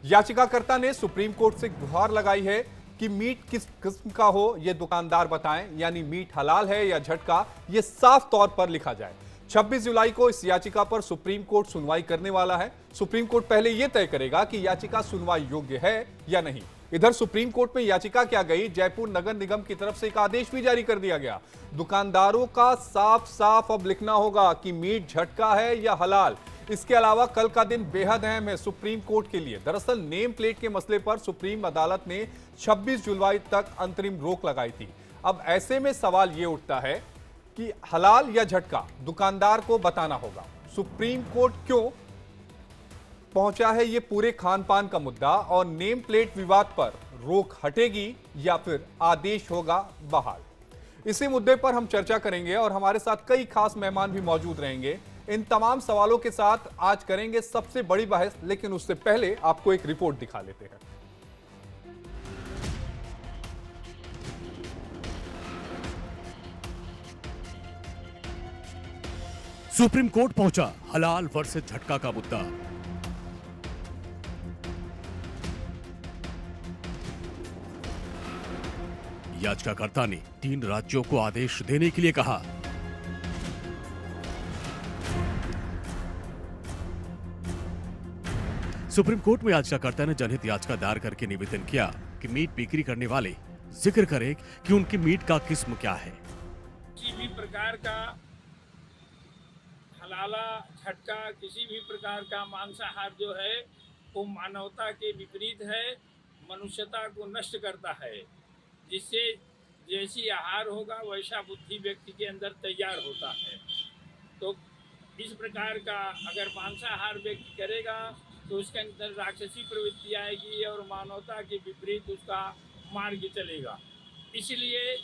याचिकाकर्ता ने supreme court से गुहार लगाई है कि मीट किस किस्म का हो यह दुकानदार बताएं, यानी मीट हलाल है या झटका, यह साफ तौर पर लिखा जाए। 26 जुलाई को इस याचिका पर सुप्रीम कोर्ट सुनवाई करने वाला है। सुप्रीम कोर्ट पहले यह तय करेगा कि याचिका सुनवाई योग्य है या नहीं। इधर सुप्रीम कोर्ट में याचिका क्या गई, जयपुर नगर निगम की तरफ से एक आदेश भी जारी कर दिया गया। दुकानदारों का साफ साफ अब लिखना होगा कि मीट झटका है या हलाल। इसके अलावा कल का दिन बेहद अहम है सुप्रीम कोर्ट के लिए। दरअसल नेम प्लेट के मसले पर सुप्रीम अदालत ने 26 जुलाई तक अंतरिम रोक लगाई थी। अब ऐसे में सवाल यह उठता है कि हलाल या झटका दुकानदार को बताना होगा। सुप्रीम कोर्ट क्यों पहुंचा है ये पूरे खान पान का मुद्दा, और नेम प्लेट विवाद पर रोक हटेगी या फिर आदेश होगा बहाल। इसी मुद्दे पर हम चर्चा करेंगे और हमारे साथ कई खास मेहमान भी मौजूद रहेंगे। इन तमाम सवालों के साथ आज करेंगे सबसे बड़ी बहस, लेकिन उससे पहले आपको एक रिपोर्ट दिखा लेते हैं। सुप्रीम कोर्ट पहुंचा हलाल वर्सेस झटका का मुद्दा। याचिकाकर्ता ने 3 राज्यों को आदेश देने के लिए कहा। सुप्रीम कोर्ट में याचिकाकर्ता ने जनहित याचिका दायर करके निवेदन किया कि मीट बिक्री करने वाले जिक्र करें कि उनकी मीट का किस्म क्या है। किसी भी प्रकार का हलाला झटका, किसी भी प्रकार का मांसाहार जो है वो मानवता के विपरीत है, मनुष्यता को नष्ट करता है। जिससे जैसी आहार होगा वैसा बुद्धि व्यक्ति के अंदर तैयार होता है। तो इस प्रकार का अगर मांसाहार व्यक्ति करेगा तो उसके अंदर राक्षसी प्रवृत्ति आएगी और मानवता के विपरीत उसका मार्ग चलेगा। इसलिए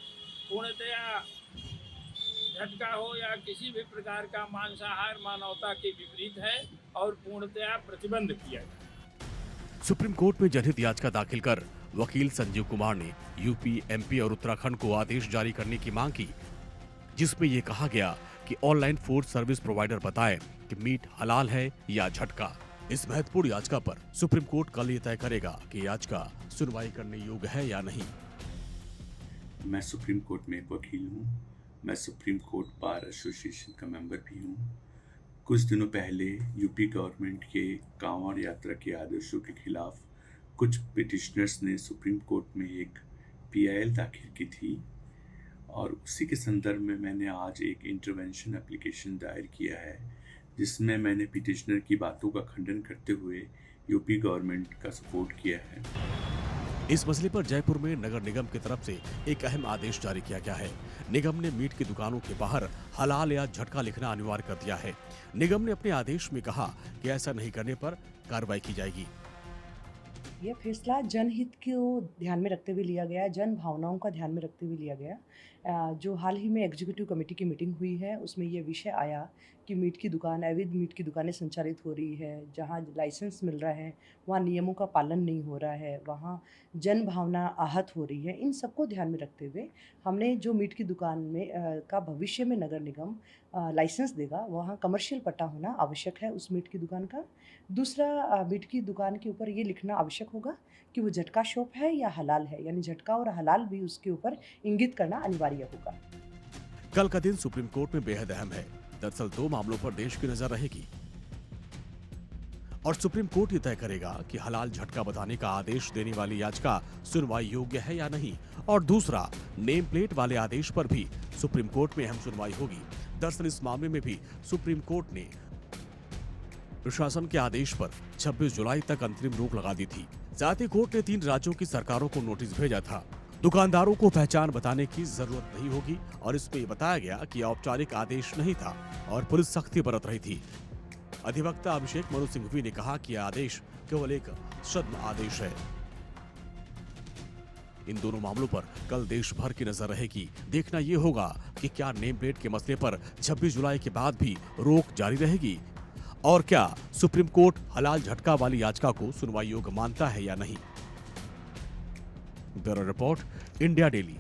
पूर्णतया झटका हो या किसी भी प्रकार का मांसाहार मानवता के विपरीत है और पूर्णतया प्रतिबंध किया जाए। सुप्रीम कोर्ट में जनहित याचिका दाखिल कर वकील संजीव कुमार ने यूपी, एमपी और उत्तराखंड को आदेश जारी करने की मांग की, जिसमें यह कहा गया कि ऑनलाइन फूड सर्विस प्रोवाइडर बताएं कि मीट हलाल है या झटका। इस महत्वपूर्ण याचिका पर सुप्रीम कोर्ट कल ये तय करेगा कि याचिका सुनवाई करने योग्य है या नहीं। मैं सुप्रीम कोर्ट में एक वकील हूँ। मैं सुप्रीम कोर्ट बार एसोसिएशन का मेंबर भी हूँ। कुछ दिनों पहले यूपी गवर्नमेंट के कांवड़ यात्रा के आदेशों के खिलाफ कुछ पिटिशनर्स ने सुप्रीम कोर्ट में एक पीआईएल दाखिल की थी, और उसी के संदर्भ में मैंने आज एक इंटरवेंशन एप्लीकेशन दायर किया है, जिसमें मैंने पिटिशनर की बातों का खंडन करते हुए यूपी गवर्नमेंट का सपोर्ट किया है। इस मसले पर जयपुर में नगर निगम की तरफ से एक अहम आदेश जारी किया गया है। निगम ने मीट की दुकानों के बाहर हलाल या झटका लिखना अनिवार्य कर दिया है। निगम ने अपने आदेश में कहा कि ऐसा नहीं करने पर कार्रवाई की जाएगी। यह फैसला जनहित को ध्यान में रखते हुए लिया गया, जन भावनाओं का ध्यान में रखते हुए लिया गया। जो हाल ही में एग्जीक्यूटिव कमेटी की मीटिंग हुई है उसमें यह विषय आया कि मीट की दुकान, अवैध मीट की दुकानें संचालित हो रही है, जहां लाइसेंस मिल रहा है वहां नियमों का पालन नहीं हो रहा है, वहां जन भावना आहत हो रही है। इन सबको ध्यान में रखते हुए हमने जो मीट की दुकान में का भविष्य में नगर निगम लाइसेंस देगा वहाँ कमर्शियल पट्टा होना आवश्यक है उस मीट की दुकान का। दूसरा, मीट की दुकान के ऊपर ये लिखना आवश्यक होगा कि वो झटका शॉप है या हलाल है, यानी झटका और हलाल भी उसके ऊपर इंगित करना अनिवार्य होगा। कल का दिन सुप्रीम कोर्ट में बेहद अहम है। दरअसल 2 मामलों पर देश की नजर रहेगी और सुप्रीम कोर्ट ये तय करेगा कि हलाल झटका बताने का आदेश देने वाली याचिका सुनवाई योग्य है या नहीं, और दूसरा, नेम प्लेट वाले आदेश पर भी सुप्रीम कोर्ट में अहम सुनवाई होगी। दरअसल इस मामले में भी सुप्रीम कोर्ट ने प्रशासन के आदेश पर 26 जुलाई तक अंतरिम रोक लगा दी थी। साथ ही कोर्ट ने 3 राज्यों की सरकारों को नोटिस भेजा था। दुकानदारों को पहचान बताने की जरूरत नहीं होगी, और इसमें यह बताया गया कि औपचारिक आदेश नहीं था और पुलिस सख्ती बरत रही थी। अधिवक्ता अभिषेक मनु सिंघवी ने कहा कि यह आदेश केवल एक छद्म आदेश है। इन दोनों मामलों पर कल देश भर की नजर रहेगी। देखना यह होगा कि क्या नेम प्लेट के मसले पर 26 जुलाई के बाद भी रोक जारी रहेगी, और क्या सुप्रीम कोर्ट हलाल झटका वाली याचिका को सुनवाई योग्य मानता है या नहीं। Bureau report, India daily.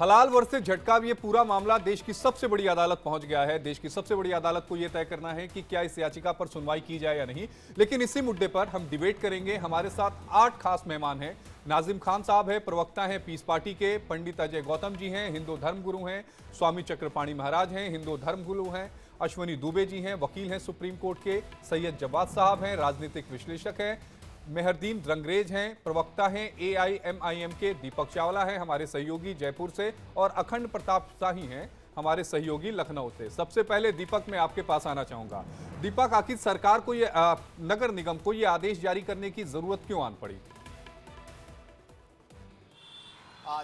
हलाल वर्सेस झटका, ये पूरा मामला देश की सबसे बड़ी अदालत पहुंच गया है। देश की सबसे बड़ी अदालत को यह तय करना है कि क्या इस याचिका पर सुनवाई की जाए या नहीं। लेकिन इसी मुद्दे पर हम डिबेट करेंगे। हमारे साथ 8 खास मेहमान हैं। नाजिम खान साहब है, प्रवक्ता हैं पीस पार्टी के। पंडित अजय गौतम जी हैं, हिंदू धर्मगुरु हैं। स्वामी चक्रपाणी महाराज हैं, हिंदू धर्मगुरु हैं। अश्वनी दुबे जी हैं, वकील हैं सुप्रीम कोर्ट के। सैयद जवाद साहब हैं, राजनीतिक विश्लेषक हैं। मेहरदीन रंगरेज हैं, प्रवक्ता हैं AIMIM के। दीपक चावला हैं हमारे सहयोगी जयपुर से, और अखंड प्रताप शाही हैं हमारे सहयोगी लखनऊ से। सबसे पहले दीपक, मैं आपके पास आना चाहूंगा। दीपक, आखिर सरकार को ये नगर निगम को ये आदेश जारी करने की जरूरत क्यों आन पड़ी?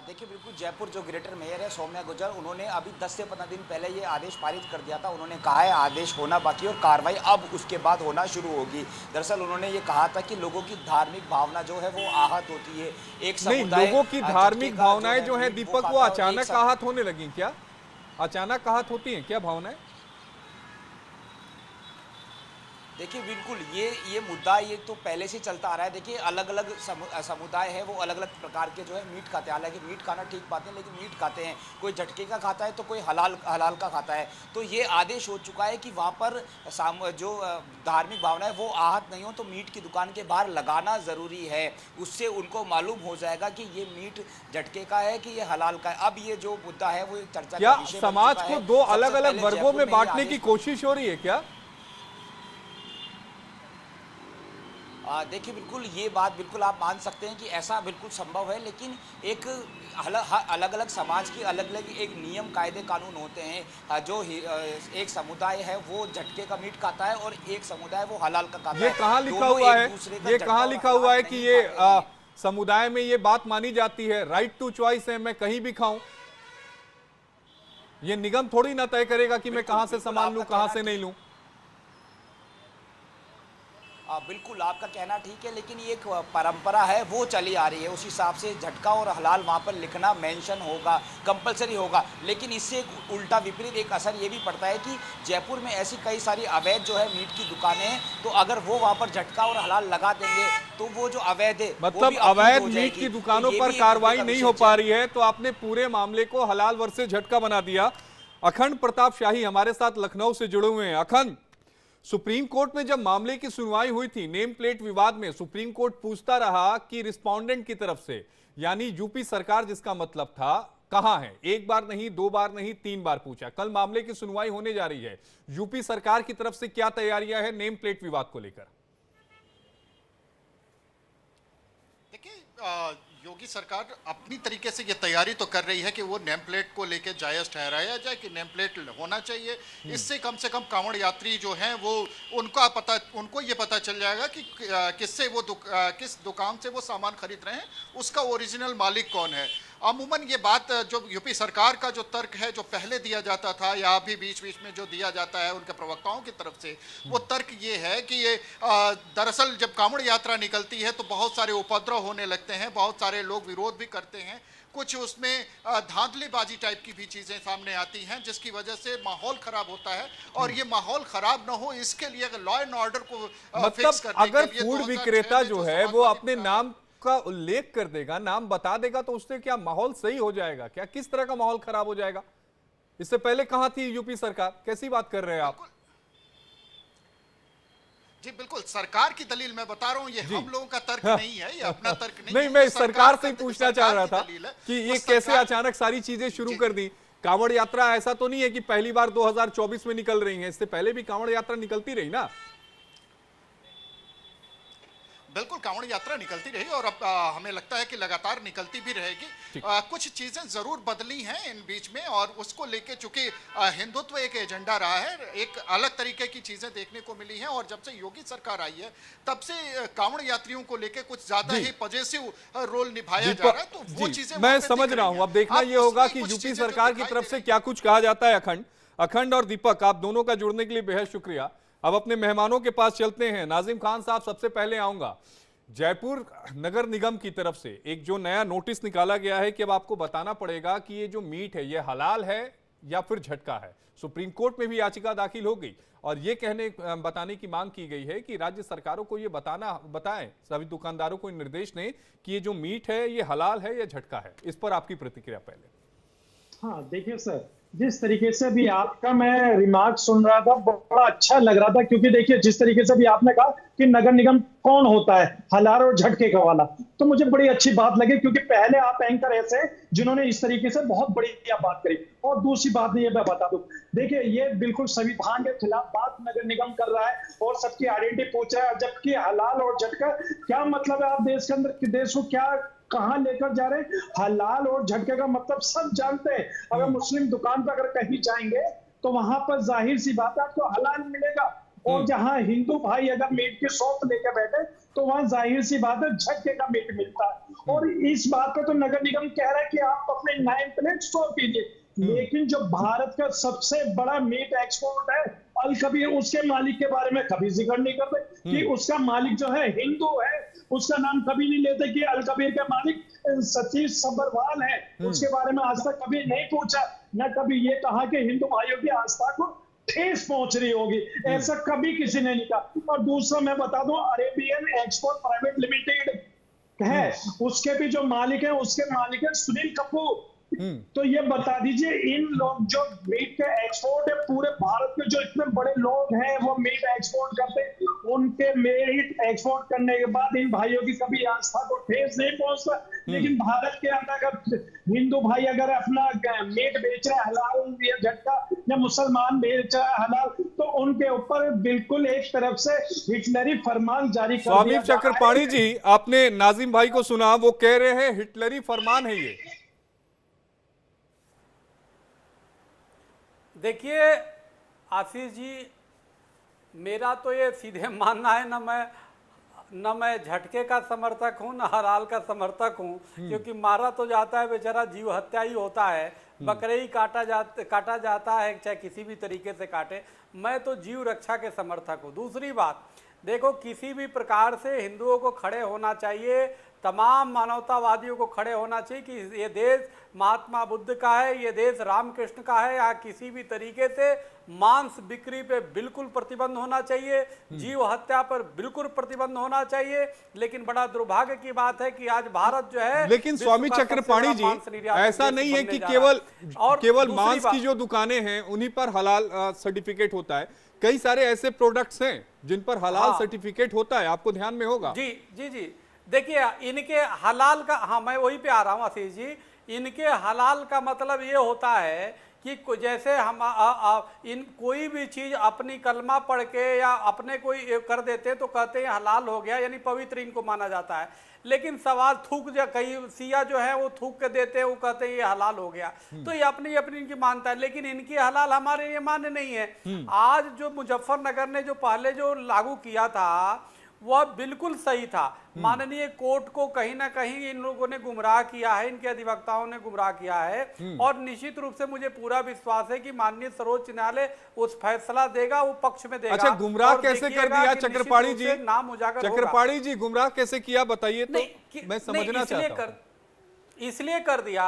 देखिए, बिल्कुल जयपुर जो ग्रेटर मेयर है सौम्या गुर्जर, उन्होंने अभी 10 से 15 दिन पहले ये आदेश पारित कर दिया था। उन्होंने कहा है आदेश होना बाकी और कार्रवाई अब उसके बाद होना शुरू होगी। दरअसल उन्होंने ये कहा था कि लोगों की धार्मिक भावना जो है वो आहत होती है। एक समुदाय, लोगों की धार्मिक भावनाएं जो है दीपक, वो अचानक आहत होने लगी क्या? अचानक आहत होती हैं क्या भावनाएं? देखिए, बिल्कुल ये मुद्दा ये तो पहले से चलता आ रहा है। देखिए, अलग अलग समुदाय है, वो अलग अलग प्रकार के जो है मीट खाते हैं। हालांकि मीट खाना ठीक बात है, लेकिन मीट खाते हैं, कोई झटके का खाता है तो कोई हलाल का खाता है। तो ये आदेश हो चुका है कि वहाँ पर जो धार्मिक भावना है वो आहत नहीं हो, तो मीट की दुकान के बाहर लगाना ज़रूरी है। उससे उनको मालूम हो जाएगा कि ये मीट झटके का है कि ये हलाल का है। अब ये जो मुद्दा है वो चर्चा क्या का विषय बन समाज चुका को है। दो सबसे अलग अलग पहले वर्गों जयपुर में ये बांटने की आदेश कोशिश हो रही है क्या? देखिए, बिल्कुल ये बात बिल्कुल आप मान सकते हैं कि ऐसा बिल्कुल संभव है, लेकिन एक अलग अलग समाज की अलग अलग एक नियम कायदे कानून होते हैं। जो एक समुदाय है वो झटके का मीट खाता है और एक समुदाय वो हलाल का खाता है। ये कहाँ लिखा दोनों हुआ है? एक दूसरे का ये झटका कहाँ और लिखा हलाल हुआ है नहीं कि ये खाते हैं। समुदाय में ये बात मानी जाती है? राइट टू चॉइस है, मैं कहीं भी खाऊं। ये निगम थोड़ी ना तय करेगा कि मैं कहां से सामान लूं, कहां से नहीं लूं। बिल्कुल आपका कहना ठीक है, लेकिन ये एक परंपरा है वो चली आ रही है। उस हिसाब से झटका और हलाल वहाँ पर लिखना मेंशन होगा, कंपलसरी होगा। लेकिन इससे एक उल्टा विपरीत एक असर ये भी पड़ता है कि जयपुर में ऐसी कई सारी अवैध जो है मीट की दुकानें हैं, तो अगर वो वहाँ पर झटका और हलाल लगा देंगे तो वो जो अवैध है, मतलब अवैध मीट की दुकानों पर कार्रवाई नहीं हो पा रही है, तो आपने पूरे मामले को हलाल वर्सेस झटका बना दिया। अखंड प्रताप शाही हमारे साथ लखनऊ से जुड़े हुए हैं। अखंड, सुप्रीम कोर्ट में जब मामले की सुनवाई हुई थी नेम प्लेट विवाद में, सुप्रीम कोर्ट पूछता रहा कि रिस्पोंडेंट की तरफ से, यानी यूपी सरकार जिसका मतलब था, कहां है? एक बार नहीं, 2 बार नहीं, 3 बार पूछा। कल मामले की सुनवाई होने जा रही है। यूपी सरकार की तरफ से क्या तैयारियां हैं नेम प्लेट विवाद को लेकर? देखिए, योगी सरकार अपनी तरीके से ये तैयारी तो कर रही है कि वो नेम प्लेट को लेके जायज़ ठहराया जाए कि नेम प्लेट होना चाहिए। इससे कम से कम कांवड़ यात्री जो हैं वो उनको ये पता चल जाएगा कि किससे वो किस दुकान से वो सामान खरीद रहे हैं, उसका ओरिजिनल मालिक कौन है। अमूमन ये बात जो यूपी सरकार का जो तर्क है, जो पहले दिया जाता था या अभी बीच बीच में जो दिया जाता है उनके प्रवक्ताओं की तरफ से, वो तर्क ये है कि ये दरअसल जब कांवड़ यात्रा निकलती है तो बहुत सारे उपद्रव होने लगते हैं, बहुत सारे लोग विरोध भी करते हैं, कुछ उसमें धांधलीबाजी टाइप की भी चीज़ें सामने आती हैं, जिसकी वजह से माहौल खराब होता है। और ये माहौल खराब ना हो इसके लिए लॉ एंड ऑर्डर को फिक्स मतलब करने अगर के लिए फूड 2006 विक्रेता में जो है वो समाजवादी अपने नाम का उल्लेख कर देगा, नाम बता देगा, तो उससे क्या माहौल सही हो जाएगा? क्या किस तरह का माहौल खराब हो जाएगा? इससे पहले कहां थी यूपी सरकार? कैसी बात कर रहे हैं आप? जी बिल्कुल, सरकार की दलील मैं बता रहा हूं, ये हम लोगों का तर्क नहीं है, ये अपना तर्क नहीं नहीं, है, मैं ये सरकार से ही का- पूछना सरकार चाह रहा की था दलील है। कि वो ये कैसे सरकार- अचानक सारी चीजें शुरू जी, कर दी। कांवड़ यात्रा ऐसा तो नहीं है कि पहली बार 2024 में निकल रही है, इससे पहले भी कांवड़ यात्रा निकलती रही ना? बिल्कुल कांवड़ यात्रा निकलती रही और अब हमें लगता है कि लगातार निकलती भी रहेगी। कुछ चीजें जरूर बदली हैं इन बीच में, और उसको लेके चूंकि हिंदुत्व एक एजेंडा रहा है, एक अलग तरीके की चीजें देखने को मिली हैं। और जब से योगी सरकार आई है तब से कांवड़ यात्रियों को लेके कुछ ज्यादा ही पॉजिटिव रोल निभाया जा रहा है, तो वो चीजें मैं समझ रहा हूं। अब देखना यह होगा कि यूपी सरकार की तरफ से क्या कुछ कहा जाता है। अखंड और दीपक, आप दोनों का जुड़ने के लिए बेहद शुक्रिया। अब अपने मेहमानों के पास चलते हैं। नाजिम खान साहब, सबसे पहले आऊंगा। जयपुर नगर निगम की तरफ से एक जो नया नोटिस निकाला गया है कि अब आपको बताना पड़ेगा कि ये जो मीट है ये हलाल है या फिर झटका है। सुप्रीम कोर्ट में भी याचिका दाखिल हो गई और ये बताने की मांग की गई है कि राज्य सरकारों को ये बताएं, सभी दुकानदारों को निर्देश दें कि ये जो मीट है ये हलाल है या झटका है। इस पर आपकी प्रतिक्रिया पहले। हाँ देखिए सर, जिस तरीके से भी आपका मैं रिमार्क सुन रहा था बड़ा अच्छा लग रहा था, क्योंकि देखिए जिस तरीके से भी आपने कहा कि नगर निगम कौन होता है, हलाल और झटके का वाला, तो मुझे बड़ी अच्छी बात लगी, क्योंकि पहले आप एंकर ऐसे जिन्होंने इस तरीके से बहुत बढ़िया बात करी। और दूसरी बात ये मैं बता दूं, देखिए ये बिल्कुल संविधान के खिलाफ बात नगर निगम कर रहा है और सबकी आइडेंटिटी पूछ रहा है, जबकि हलाल और झटका क्या मतलब है? आप देश के अंदर देश को क्या कहां लेकर जा रहे हैं? हलाल और झटके का मतलब सब जानते हैं। अगर मुस्लिम दुकान पर अगर कहीं जाएंगे तो वहां पर जाहिर सी बात है आपको हलाल मिलेगा, और जहां हिंदू भाई अगर मीट की शॉप लेकर बैठे तो वहां जाहिर सी बात है झटके का मीट मिलता है। और इस बात पे तो नगर निगम कह रहा है कि आप अपने नेम प्लेट शो कीजिए, लेकिन जो भारत का सबसे बड़ा मीट एक्सपोर्ट है अल कबीर, उसके मालिक के बारे में कभी जिक्र नहीं करते कि उसका मालिक जो है हिंदू है, उसका नाम कभी नहीं लेते कि अल कबीर का मालिक सतीश सब्बरवाल है, उसके बारे में आज तक कभी नहीं पूछा, न कभी ये कहा कि हिंदू भाइयों की आस्था को ठेस पहुंच रही होगी, ऐसा कभी किसी ने नहीं कहा। और दूसरा मैं बता दूं, अरेबियन एक्सपोर्ट प्राइवेट लिमिटेड है, उसके भी जो मालिक है उसके मालिक है सुनील कपूर। तो ये बता दीजिए, इन लोग जो मीट के एक्सपोर्ट है, पूरे भारत में जो इतने बड़े लोग हैं वो मीट एक्सपोर्ट करते हैं, उनके मीट एक्सपोर्ट करने के बाद इन भाइयों की कभी आस्था को ठेस नहीं पहुंचता। लेकिन भारत के अंदर अगर हिंदू भाई अगर अपना मीट बेच रहे हैं हलाल या झटका, या मुसलमान बेच रहा है हलाल, तो उनके ऊपर बिल्कुल एक तरफ से हिटलरी फरमान जारी कर स्वामी दिया जा रहा है। चक्रपाणी जी, आपने नाजिम भाई को सुना, वो कह रहे हैं हिटलरी फरमान है ये। देखिए आशीष जी, मेरा तो ये सीधे मानना है, न मैं झटके का समर्थक हूँ न हलाल का समर्थक हूँ, क्योंकि मारा तो जाता है बेचारा, जीव हत्या ही होता है, बकरे ही काटा जाता है, चाहे किसी भी तरीके से काटे। मैं तो जीव रक्षा के समर्थक हूँ। दूसरी बात, देखो किसी भी प्रकार से हिंदुओं को खड़े होना चाहिए, तमाम मानवतावादियों को खड़े होना चाहिए कि ये देश महात्मा बुद्ध का है, ये देश रामकृष्ण का है, यहाँ किसी भी तरीके से मांस बिक्री पे बिल्कुल प्रतिबंध होना चाहिए, जीव हत्या पर बिल्कुल प्रतिबंध होना चाहिए। लेकिन बड़ा दुर्भाग्य की बात है कि आज भारत जो है, लेकिन स्वामी चक्रपाणी जी, ऐसा नहीं है कि केवल मांस की जो दुकानें हैं उन्हीं पर हलाल सर्टिफिकेट होता है, कई सारे ऐसे प्रोडक्ट्स हैं जिन पर हलाल सर्टिफिकेट होता है, आपको ध्यान में होगा। जी जी जी, देखिए इनके हलाल का, हाँ मैं वही पे आ रहा हूँ आशीष जी, इनके हलाल का मतलब ये होता है कि जैसे हम इन कोई भी चीज अपनी कलमा पढ़ के या अपने कोई कर देते हैं तो कहते हैं हलाल हो गया, यानी पवित्र इनको माना जाता है। लेकिन सवाल थूक, कई सिया जो है वो थूक के देते हैं, वो कहते हैं ये हलाल हो गया, तो ये अपनी अपनी इनकी मानता है, लेकिन इनकी हलाल हमारे ये मान्य नहीं है। आज जो मुजफ्फरनगर ने जो पहले जो लागू किया था वह बिल्कुल सही था। माननीय कोर्ट को कहीं ना कहीं इन लोगों ने गुमराह किया है, इनके अधिवक्ताओं ने गुमराह किया है, और निश्चित रूप से मुझे पूरा विश्वास है कि माननीय सर्वोच्च न्यायालय उस फैसला देगा, वो पक्ष में देगा। अच्छा, गुमराह कैसे कर दिया चक्रपाणी जी? नाम उजागर चक्रपाणी जी, गुमराह कैसे किया बताइए तो, मैं समझना चाहता हूं। इसलिए कर दिया,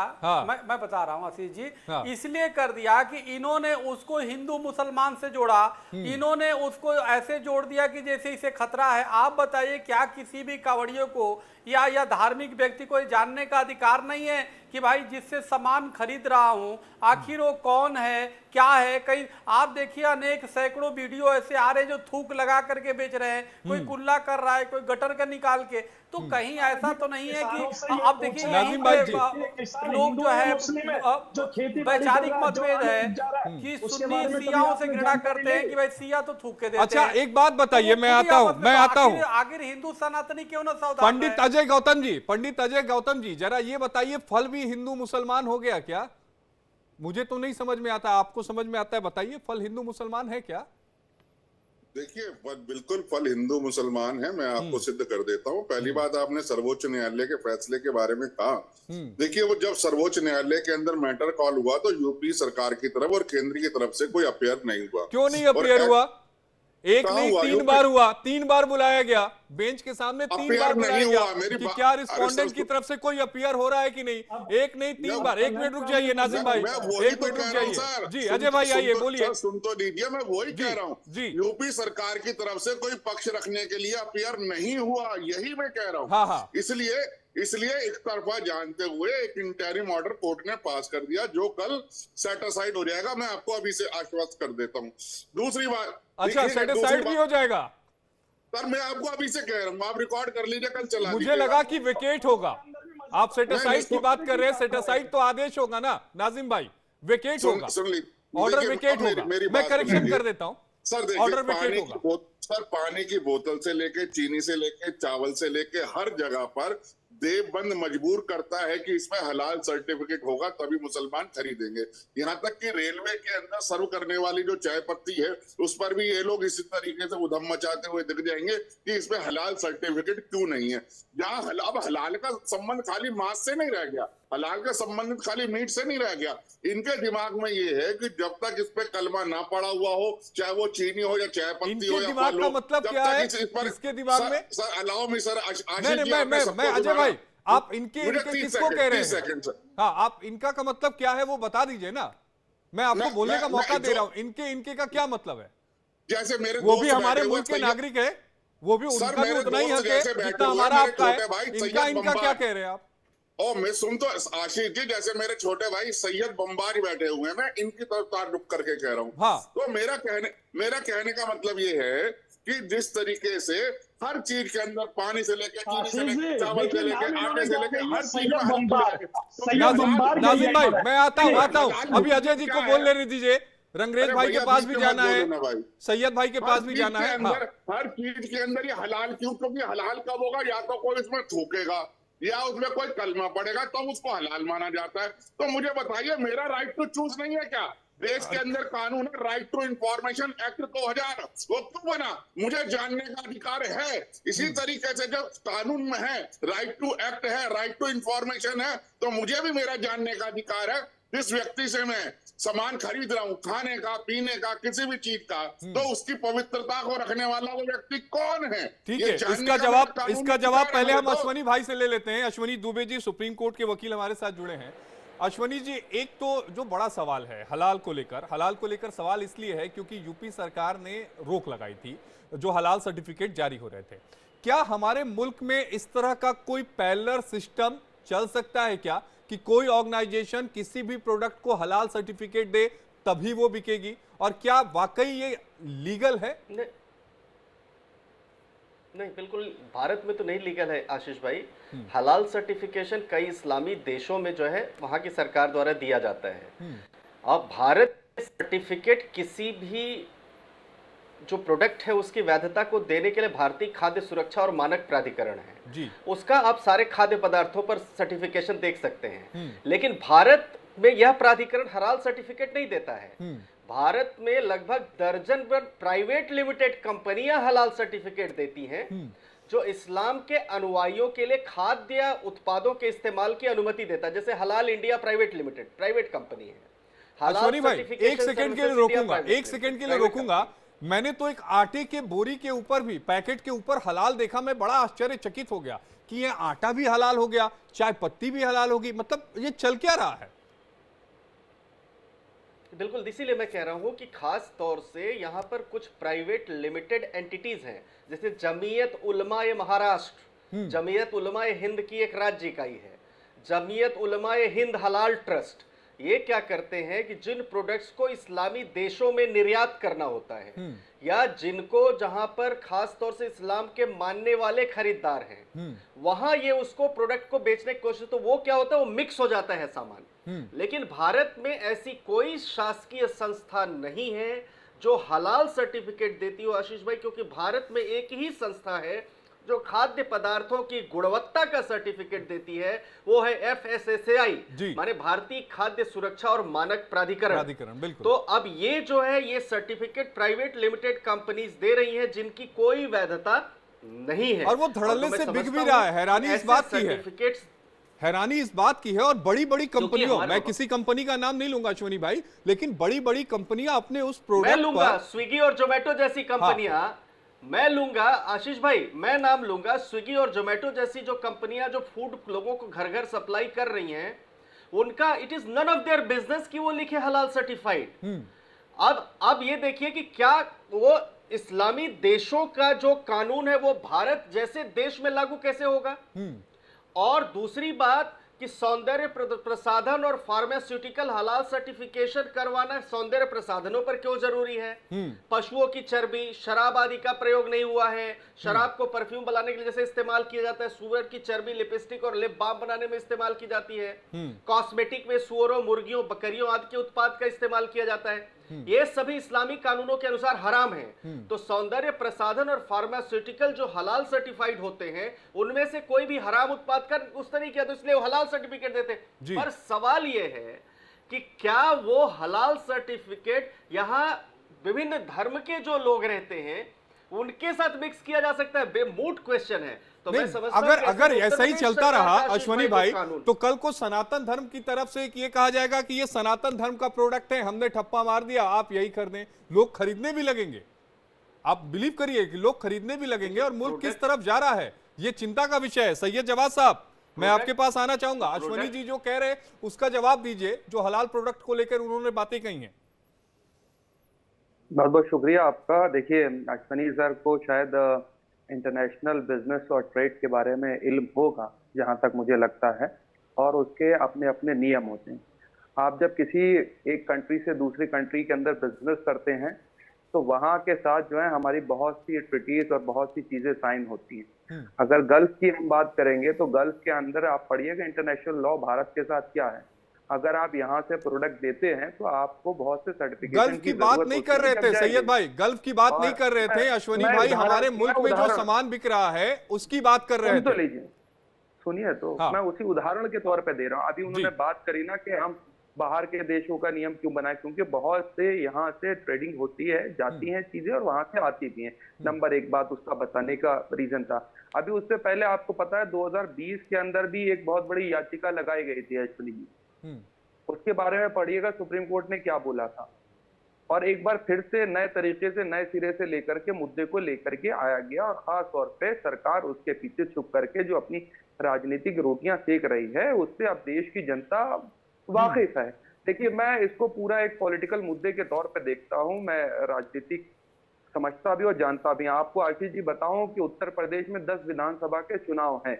मैं बता रहा हूं आशीष जी, इसलिए कर दिया कि इन्होंने उसको हिंदू मुसलमान से जोड़ा, इन्होंने उसको ऐसे जोड़ दिया कि जैसे इसे खतरा है। आप बताइए, क्या किसी भी कांवड़ियों को या धार्मिक व्यक्ति को जानने का अधिकार नहीं है कि भाई जिससे सामान खरीद रहा हूं आखिर वो कौन है, क्या है? कई आप देखिए अनेक सैकड़ों वीडियो ऐसे आ रहे हैं जो थूक लगा करके बेच रहे हैं, कोई कुल्ला कर रहा है, कोई गटर का निकाल के, तो कहीं ऐसा तो नहीं है कि आप देखिए लोग जो है वैचारिक मतभेद है कि सुन्नी सियाओं से घृणा करते हैं कि भाई सिया तो थूक के देते हैं। अच्छा, एक बात बताइए, मैं आता हूं आखिर हिंदू सनातनी क्यों ना सौदा? पंडित अजय गौतम जी, जरा ये बताइए, फल भी हिंदू मुसलमान हो गया क्या? मुझे तो नहीं समझ में आता, आपको समझ में आता है, बताइए, फल हिंदू मुसलमान है क्या? देखिए, बिल्कुल फल हिंदू मुसलमान है, मैं आपको सिद्ध कर देता हूँ। पहली बात, आपने सर्वोच्च न्यायालय के फैसले के बारे में कहा। देखिए, वो जब सर्वोच्च न्यायालय के अंदर मैटर कॉल हुआ तो यूपी सरकार की तरफ और केंद्र की तरफ से कोई अपियर नहीं हुआ। क्यों नहीं अपियर हुआ? एक नहीं, 3 बार हुआ, 3 बार बुलाया गया बेंच के सामने, 3 बार बुलाया गया कि क्या रिस्पोंडेंट की तरफ से कोई अपियर हो रहा है कि नहीं? एक नहीं, 3 बार। 1 मिनट रुक जाइए नाजिम भाई, 1 मिनट रुक जाइए। जी अजय भाई आइए, बोलिए। सुन तो लीजिए, मैं वही कह रहा हूँ, यूपी सरकार की तरफ से कोई पक्ष रखने के लिए अपियर नहीं हुआ, यही मैं कह रहा हूँ। इसलिए इसलिए एक तरफा जानते हुए एक इंटरिम ऑर्डर कोर्ट ने पास कर दिया जो कल सेटिस्फाइड हो जाएगा। मैं आपको अभी से आश्वस्त कर देता हूँ। दूसरी बात, अच्छा, सेटिस्फाइड भी हो जाएगा सर, मैं आपको अभी से कह रहा हूँ, आप रिकॉर्ड कर लीजिए, कल चला मुझे दीजिएगा। लगा कि विकेट होगा। आप सेटिस्फाइड की बात कर रहे हैं, सेटिस्फाइड तो आदेश होगा ना नाजिम भाई, विकेट होगा, सुन ली, ऑर्डर देखिए, विकेट मेरी- होगा। मेरी मैं बात करेक्शन सुनिए। कर देता हूं, सर देखिए, ऑर्डर विकेट होगा। सर पानी की बोतल से लेके, चीनी से लेके, चावल से लेके हर जगह पर देवबंद मजबूर करता है कि इसमें हलाल सर्टिफिकेट होगा तभी मुसलमान खरीदेंगे। यहाँ तक कि रेलवे के अंदर सर्व करने वाली जो चाय पत्ती है उस पर भी ये लोग इसी तरीके से उधम मचाते हुए दिख जाएंगे कि इसमें हलाल सर्टिफिकेट क्यों नहीं है। जहाँ अब हलाल का संबंध खाली मांस से नहीं रह गया, हलाल का संबंध खाली मीट से नहीं रह गया। इनके दिमाग में ये है कि जब तक इस पे कलमा ना पड़ा हुआ हो, चाहे वो चीनी हो या चाय पत्ती हो या दिमाग फल का हो, मतलब जब क्या तक है इसके दिमाग में? सर अलाउ मी सर, मैं अजय भाई, आप इनके किसको कह रहे हैं? हाँ, आप इनका का मतलब क्या है वो बता दीजिए ना, मैं आपको बोलने का मौका दे रहा हूँ। इनके का क्या मतलब है? जैसे मेरे वो भी हमारे मुल्क के नागरिक है, वो भी उनका भी उतना ही हक है जितना हमारा आपका है। इनका क्या कह रहे हैं आप? और मैं सुन तो आशीष जी, जैसे मेरे छोटे भाई सैयद बम्बारी बैठे हुए हैं, मैं इनकी तरफ तारुफ करके कह रहा हूँ। हाँ। तो मेरा कहने का मतलब ये है कि जिस तरीके से हर चीज के अंदर पानी से लेके, चीनी से लेके, चावल से लेके, आटे से लेके, हर चीज नाजिम भाई, मैं आता हूँ, अभी अजय जी को बोल लेने दीजिए। रंगरेज भाई के पास भी जाना है, सैयद भाई के पास भी जाना है। हर चीज के अंदर ये हलाल क्यों? क्योंकि हलाल कब होगा? या तो कोई इसमें थूकेगा या उसमें कोई कलमा पड़ेगा तो उसको हलाल माना जाता है। तो मुझे बताइए, मेरा राइट टू चूज नहीं है क्या? देश के अंदर कानून है, राइट टू इंफॉर्मेशन एक्ट 2000, वो क्यों बना? मुझे जानने का अधिकार है। इसी तरीके से जब कानून में है, राइट टू एक्ट है, राइट टू इंफॉर्मेशन है, तो मुझे भी मेरा जानने का अधिकार है। जिस व्यक्ति से मैं सामान खरीद रहा हूँ, खाने का, पीने का, किसी भी चीज का, तो उसकी पवित्रता को रखने वाला वो व्यक्ति कौन है? ठीक है, इसका जवाब पहले हम अश्वनी भाई से ले लेते हैं। अश्वनी दुबे जी सुप्रीम कोर्ट के वकील हमारे साथ जुड़े हैं। अश्वनी जी, एक तो जो बड़ा सवाल है हलाल को लेकर सवाल इसलिए है क्योंकि यूपी सरकार ने रोक लगाई थी जो हलाल सर्टिफिकेट जारी हो रहे थे। क्या हमारे मुल्क में इस तरह का कोई पैरेलल सिस्टम चल सकता है क्या कि कोई ऑर्गेनाइजेशन किसी भी प्रोडक्ट को हलाल सर्टिफिकेट दे तभी वो बिकेगी? और क्या वाकई ये लीगल है? नहीं, बिल्कुल भारत में तो नहीं लीगल है आशीष भाई। हलाल सर्टिफिकेशन कई इस्लामी देशों में जो है वहां की सरकार द्वारा दिया जाता है। अब भारत में सर्टिफिकेट किसी भी जो प्रोडक्ट है उसकी वैधता को देने के लिए भारतीय खाद्य सुरक्षा और मानक प्राधिकरण है जी। उसका आप सारे खाद्य पदार्थों पर सर्टिफिकेशन देख सकते हैं। लेकिन भारत में यह प्राधिकरण हलाल सर्टिफिकेट नहीं देता है। भारत में लगभग दर्जन भर प्राइवेट लिमिटेड कंपनियां हलाल सर्टिफिकेट देती हैं जो इस्लाम के अनुयायियों के लिए खाद्य उत्पादों के इस्तेमाल की अनुमति देता है। जैसे हलाल India private limited private company है। अश्वनी भाई, एक सेकंड के लिए रोकूंगा। मैंने तो एक आटे के बोरी के ऊपर भी, पैकेट के ऊपर हलाल देखा, मैं बड़ा आश्चर्यचकित हो गया कि ये आटा भी हलाल हो गया, चाय पत्ती भी हलाल होगी। मतलब ये चल क्या रहा है? बिल्कुल, इसीलिए मैं कह रहा हूं कि खास तौर से यहां पर कुछ प्राइवेट लिमिटेड एंटिटीज हैं, जैसे जमीयत उलमाए महाराष्ट्र, जमीयत उलमाए हिंद की एक राज्य इकाई है, जमीयत उलमाए हिंद हलाल ट्रस्ट। ये क्या करते हैं कि जिन प्रोडक्ट्स को इस्लामी देशों में निर्यात करना होता है या जिनको जहां पर खास तौर से इस्लाम के मानने वाले खरीदार हैं, वहां ये उसको प्रोडक्ट को बेचने की कोशिश, तो वो क्या होता है, वो मिक्स हो जाता है सामान। लेकिन भारत में ऐसी कोई शासकीय संस्था नहीं है जो हलाल सर्टिफिकेट देती हो आशीष भाई, क्योंकि भारत में एक ही संस्था है जो खाद्य पदार्थों की गुणवत्ता का सर्टिफिकेट देती है, वो है FSSAI, माने भारतीय खाद्य सुरक्षा और मानक प्राधिकरण। बिल्कुल। तो अब ये जो है ये सर्टिफिकेट प्राइवेट लिमिटेड कंपनीज दे रही हैं जिनकी कोई वैधता नहीं है, और वो धड़ल्ले से बिक भी रहा है। हैरानी इस बात की है, हैरानी इस बात की है। और बड़ी बड़ी कंपनियों, मैं किसी कंपनी का नाम नहीं लूंगा अश्वनी भाई, लेकिन बड़ी बड़ी कंपनियां अपने उस प्रोडक्ट पर, स्विगी और जोमेटो जैसी कंपनियां मैं लूंगा आशीष भाई, मैं नाम लूंगा, स्विगी और जोमेटो जैसी जो कंपनियां जो फूड लोगों को घर घर सप्लाई कर रही हैं, उनका it is none of their business कि वो लिखे हलाल सर्टिफाइड। अब ये देखिए कि क्या वो इस्लामी देशों का जो कानून है वो भारत जैसे देश में लागू कैसे होगा। और दूसरी बात कि सौंदर्य प्रसाधन और फार्मास्यूटिकल हलाल सर्टिफिकेशन करवाना सौंदर्य प्रसाधनों पर क्यों जरूरी है? पशुओं की चर्बी, शराब आदि का प्रयोग नहीं हुआ है। शराब को परफ्यूम बनाने के लिए जैसे इस्तेमाल किया जाता है, सुअर की चर्बी लिपस्टिक और लिप बाम बनाने में इस्तेमाल की जाती है। कॉस्मेटिक में सुअरों, मुर्गियों, बकरियों आदि के उत्पाद का इस्तेमाल किया जाता है। ये सभी इस्लामी कानूनों के अनुसार हराम है। तो सौंदर्य प्रसाधन और फार्मास्यूटिकल जो हलाल सर्टिफाइड होते हैं, उनमें से कोई भी हराम उत्पाद का उस तरीके, तो इसलिए वो हलाल सर्टिफिकेट देते हैं। पर सवाल ये है कि क्या वो हलाल सर्टिफिकेट यहाँ विभिन्न धर्म के जो लोग रहते हैं उनके साथ मिक्स किया जा सकता है? बेमूड क्वेश्चन है। तो मैं समझता हूं अगर कि ऐसा ही चलता रहा अश्वनी भाई, कानून। तो कल को सनातन धर्म की तरफ से ये कहा जाएगा कि ये सनातन धर्म का प्रोडक्ट है, हमने ठप्पा मार दिया, आप यही कर दें। लोग खरीदने भी लगेंगे, आप बिलीव करिए कि लोग खरीदने भी लगेंगे। और मुल्क किस तरफ जा रहा है ये चिंता का विषय है। सैयद जवाद साहब, मैं आपके पास आना चाहूंगा। अश्वनी जी जो कह रहे उसका जवाब दीजिए, जो हलाल प्रोडक्ट को लेकर उन्होंने बातें कही हैं। बहुत बहुत शुक्रिया आपका। देखिए, अश्वनी सर को शायद इंटरनेशनल बिजनेस और ट्रेड के बारे में इल्म होगा, जहां तक मुझे लगता है, और उसके अपने अपने नियम होते हैं। आप जब किसी एक कंट्री से दूसरी कंट्री के अंदर बिजनेस करते हैं तो वहां के साथ जो है हमारी बहुत सी ट्रीटीज और बहुत सी चीजें साइन होती हैं। अगर गल्फ की हम बात करेंगे तो गल्फ के अंदर आप पढ़िएगा इंटरनेशनल लॉ भारत के साथ क्या है। अगर आप यहाँ से प्रोडक्ट देते हैं तो आपको बहुत से सर्टिफिकेशन गल्फ की बात नहीं कर रहे थे सैयद भाई, गल्फ की बात नहीं कर रहे थे अश्वनी भाई। हमारे मुल्क में जो सामान बिक रहा है उसकी बात कर रहे थे। तो लीजिए, सुनिए तो मैं उसी उदाहरण के तौर पे दे रहा हूँ। अभी उन्होंने बात करी ना कि हम बाहर के देशों का नियम क्यों बनाए, क्योंकि बहुत से यहाँ से ट्रेडिंग होती है, जाती हैं चीजें और वहां से आती भी हैं। नंबर एक बात उसका बताने का रीजन था। अभी उससे पहले आपको पता है 2020 के अंदर भी एक बहुत बड़ी याचिका लगाई गई थी अश्वनी जी, उसके बारे में पढ़िएगा सुप्रीम कोर्ट ने क्या बोला था। और एक बार फिर से नए तरीके से नए सिरे से लेकर के मुद्दे को लेकर के आया गया, और खास तौर पे सरकार उसके पीछे छुप करके जो अपनी राजनीतिक रोटियां सेक रही है उससे अब देश की जनता वाकिफ है। देखिए, मैं इसको पूरा एक पॉलिटिकल मुद्दे के तौर पे देखता हूं। मैं राजनीतिक समझता भी और जानता भी। आपको आशीष जी बताऊं कि उत्तर प्रदेश में 10 विधानसभा के चुनाव हैं,